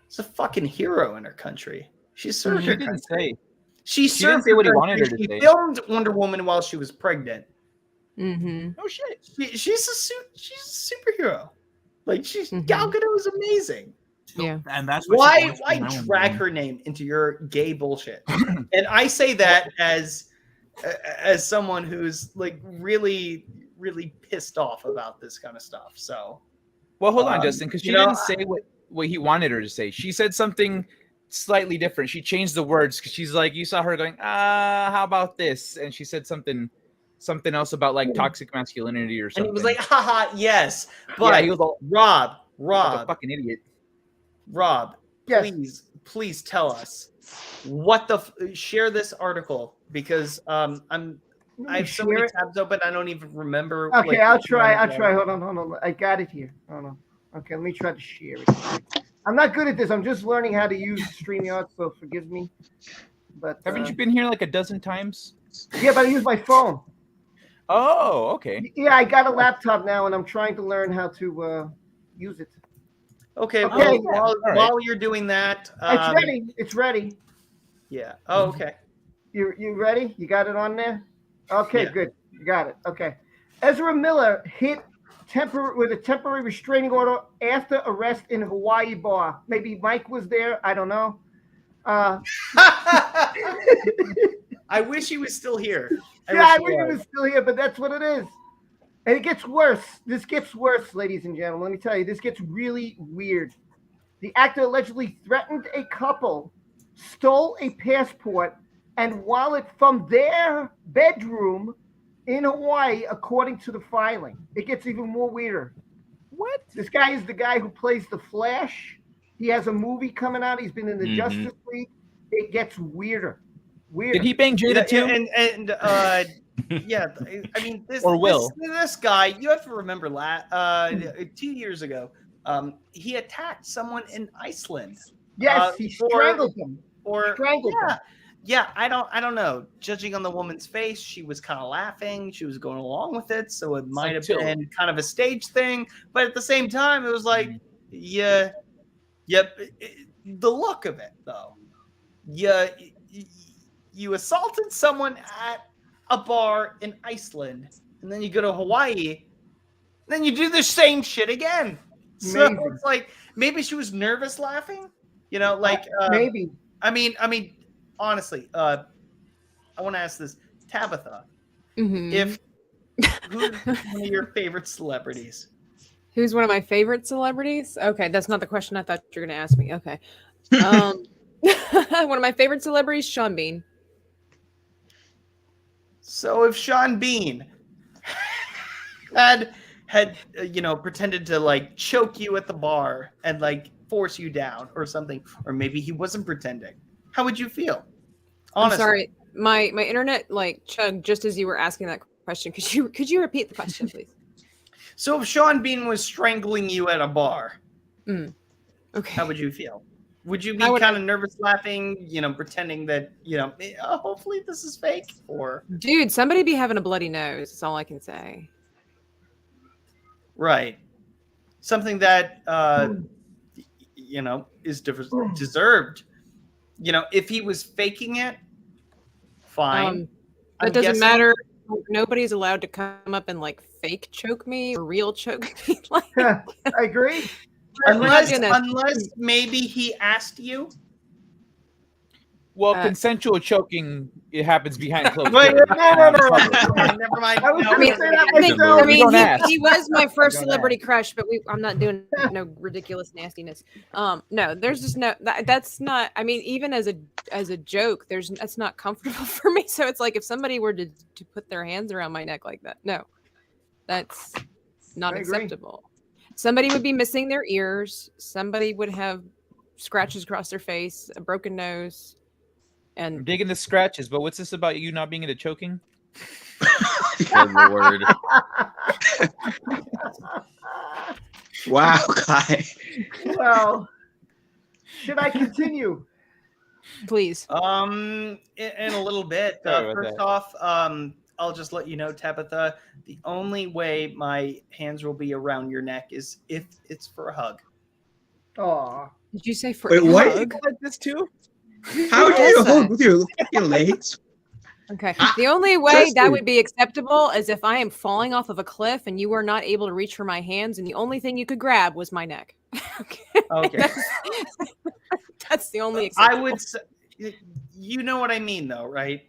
is a fucking hero in her country. She served her country. She didn't say what he wanted her to She say. filmed Wonder Woman while she was pregnant. Mm-hmm. Oh shit! She's a superhero. Like Gal Gadot is amazing. Yeah, and that's why drag her name into your gay bullshit. And I say that as someone who's like really pissed off about this kind of stuff. So, well, hold on, Justin, because she didn't say what he wanted her to say. She said something slightly different. She changed the words because she's like, you saw her going, how about this? And she said something else about like toxic masculinity or something. And he was like, haha, yes. But yeah, he was all, Rob, like a fucking idiot. Rob, please tell us what share this article because I have so many tabs open I don't even remember. Okay, I'll try. Hold on. I got it here. Hold on. Okay, let me try to share it. I'm not good at this. I'm just learning how to use StreamYard, so forgive me. But haven't you been here like a dozen times? Yeah, but I use my phone. Oh, okay. Yeah, I got a laptop now, and I'm trying to learn how to use it. Okay. Well, while you're doing that, it's ready. It's ready. Yeah. Oh, okay. You ready? You got it on there? Okay, good. You got it. Okay. Ezra Miller hit with a temporary restraining order after arrest in Hawaii bar. Maybe Mike was there. I don't know. I wish he was still here. I wish he was still here, but that's what it is. And it gets worse. This gets worse, ladies and gentlemen. Let me tell you, this gets really weird. The actor allegedly threatened a couple, stole a passport and wallet from their bedroom in Hawaii, according to the filing. It gets even more weirder. What? This guy is the guy who plays the Flash. He has a movie coming out. He's been in the Justice League. It gets weirder. Did he bang Jada too? And yeah, I mean, this guy, you have to remember, 2 years ago, he attacked someone in Iceland. Yes, he strangled him. Strangled him. Yeah, I don't know. Judging on the woman's face, she was kind of laughing. She was going along with it, so it might have been kind of a stage thing. But at the same time, it was like, the look of it, though. You assaulted someone at a bar in Iceland, and then you go to Hawaii, then you do the same shit again. So it's like maybe she was nervous laughing, maybe. I mean, honestly, I want to ask this, Tabitha, who's one of your favorite celebrities? Who's one of my favorite celebrities? Okay, that's not the question I thought you were going to ask me. Okay, one of my favorite celebrities, Sean Bean. So if Sean Bean had pretended to like choke you at the bar and like force you down or something, or maybe he wasn't pretending, how would you feel? Honestly. I'm sorry, my internet like chugged just as you were asking that question. Could you repeat the question, please? So if Sean Bean was strangling you at a bar, okay, how would you feel? Would you be kind of nervous laughing, pretending that, hopefully this is fake? Or dude, somebody be having a bloody nose. That's all I can say. Right. Something that, is deserved. If he was faking it, fine. That doesn't matter. Nobody's allowed to come up and like fake choke me or real choke me. I agree. Unless maybe he asked you. Well, consensual choking, it happens behind closed Wait, doors. no. Never mind. I was No, gonna say that myself. I mean, he, don't ask. he was my first Don't celebrity crush, but I'm not doing no ridiculous nastiness. No, there's just no. That's not. I mean, even as a joke, that's not comfortable for me. So it's like if somebody were to put their hands around my neck like that, no, that's not acceptable. Somebody would be missing their ears. Somebody would have scratches across their face, a broken nose. And I'm digging the scratches, but what's this about you not being into choking? Good Lord. Wow, Kai. Well, should I continue? Please. In a little bit. First off, I'll just let you know, Tabitha, the only way my hands will be around your neck is if it's for a hug. Aw. Did you say for Wait, a what? hug? Like this too? How do you hold with your legs? Okay. The only way that would be acceptable is if I am falling off of a cliff and you were not able to reach for my hands, and the only thing you could grab was my neck. Okay. That's the only acceptable. I would say, you know what I mean, though, right?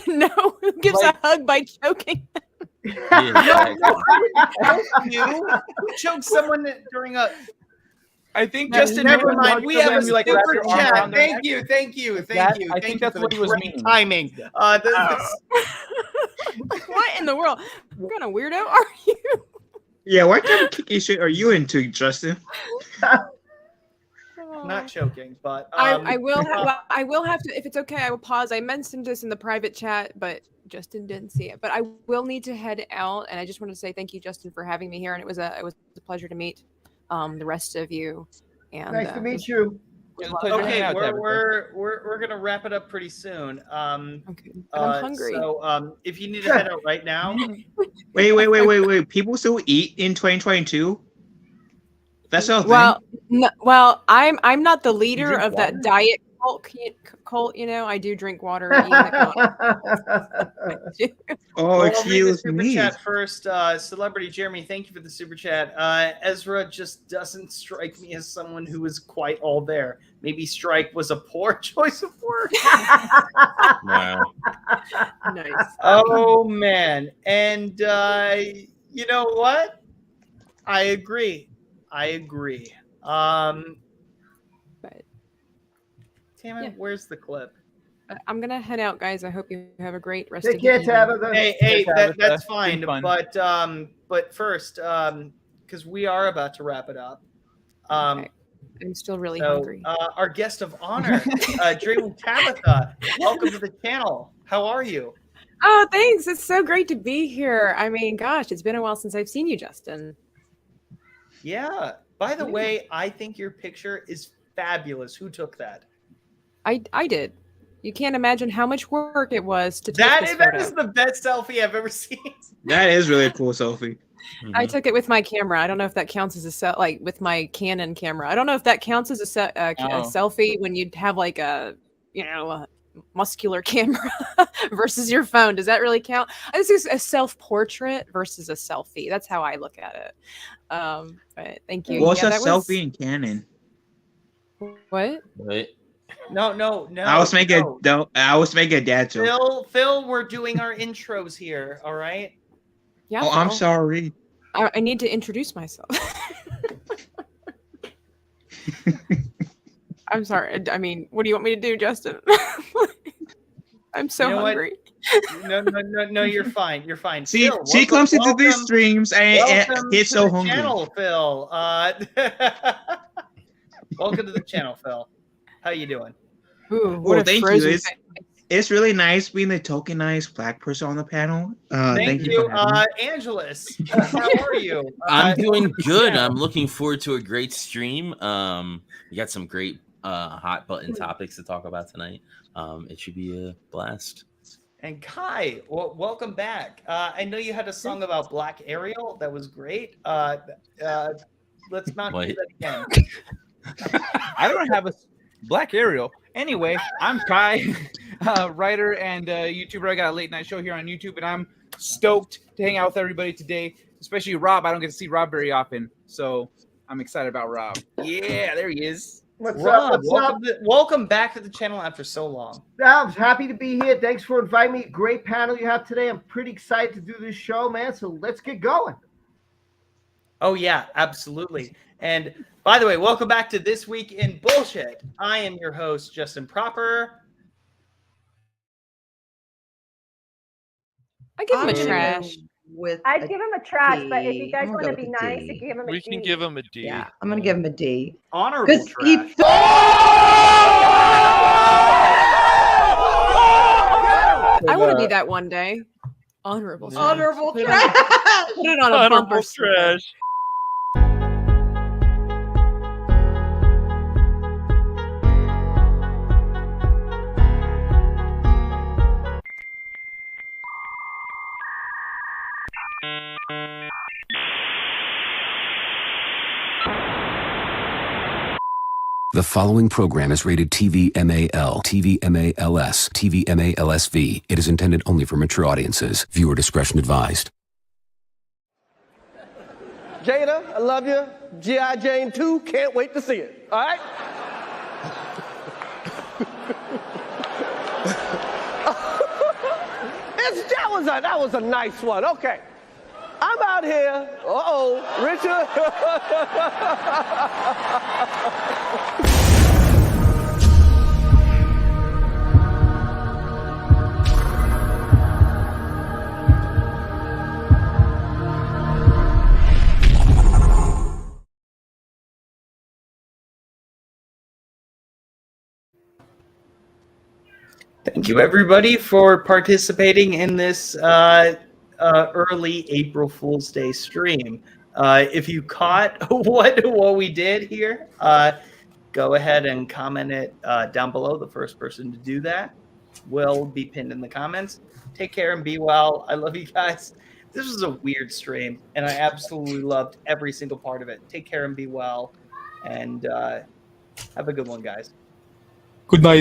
No, who gives a hug by choking? Who choked someone during a... I think No, Justin. never mind. We have a like super chat. Thank Thank you. I think that's what he was meaning. Timing. What in the world? What kind of weirdo are you? Yeah, what kind of kicky shit are you into, Justin? Not choking, but I will have to, if it's okay, I will pause. I mentioned this in the private chat, but Justin didn't see it. But I will need to head out, and I just want to say thank you, Justin, for having me here, and it was a pleasure to meet the rest of you. And nice to meet you. Okay, we're gonna wrap it up pretty soon. Okay, I'm hungry. So if you need to head out right now, Wait. People still eat in 2022? That's all. Well, I'm not the leader of that diet cult. You know, I do drink water. Excuse me. Chat first, Celebrity Jeremy, thank you for the super chat. Ezra just doesn't strike me as someone who is quite all there. Maybe strike was a poor choice of word. Wow. Nice. Oh man, and you know what? I agree. Damn it, where's the clip? I'm gonna head out, guys. I hope you have a great rest Take of care, the evening. Tabitha. Hey, Tabitha. that's fine. Been fun. But first, because we are about to wrap it up. Okay. I'm still really hungry. Our guest of honor, Dream Tabitha, welcome to the channel. How are you? Oh, thanks. It's so great to be here. I mean, gosh, it's been a while since I've seen you, Justin. Yeah. By the way, I think your picture is fabulous. Who took that? I did. You can't imagine how much work it was to take this That photo. is the best selfie I've ever seen. That is really cool, Sophie. I took it with my camera. I don't know if that counts as a like with my Canon camera. I don't know if that counts as a selfie when you'd have like a a muscular camera versus your phone. Does that really count? This is a self-portrait versus a selfie. That's how I look at it. But thank you. What's a selfie in Canon? What? Wait. No. I was making a dad joke. Phil, we're doing our intros here. All right. Yeah. Oh, I'm sorry. I need to introduce myself. I'm sorry. I mean, what do you want me to do, Justin? I'm so hungry. No, you're fine. You're fine. She Phil, comes into these streams and gets so hungry. Channel, Phil. Welcome to the channel, Phil. How you doing? Ooh, Well, thank you. It's really nice being the tokenized black person on the panel. Thank you, Angelus. How are you? I'm doing good. I'm looking forward to a great stream. We got some great hot button topics to talk about tonight. It should be a blast. And Kai, welcome back. I know you had a song about Black Ariel. That was great. Let's not do that again. I don't have a Black Ariel. Anyway, I'm Kai, writer and YouTuber. I got a late night show here on YouTube, and I'm stoked to hang out with everybody today, especially Rob. I don't get to see Rob very often, so I'm excited about Rob. Yeah, there he is. Welcome back to the channel after so long. I'm happy to be here. Thanks for inviting me. Great panel you have today. I'm pretty excited to do this show, man. So let's get going. Oh, yeah, absolutely. And by the way, welcome back to This Week in Bullshit. I am your host, Justin Proper. I give him a trash. I'd give him a trash, but if you guys want to be nice, you can give him a D. We can give him a D. Yeah, I'm going to give him a D. Honorable trash. I want to be that one day. Honorable trash. Honorable Put it trash. Put it on a Honorable bumper sticker. trash. The following program is rated TV MAL, TV MALS, TV MALSV. It is intended only for mature audiences. Viewer discretion advised. Jada, I love you. G.I. Jane 2, can't wait to see it. All right? That was a nice one. Okay. I'm out here. Richard. Thank you, everybody, for participating in this early April Fool's Day stream. If you caught what we did here, go ahead and comment it down below. The first person to do that will be pinned in the comments. Take care and be well. I love you guys. This was a weird stream, and I absolutely loved every single part of it. Take care and be well, and have a good one, guys. Good night.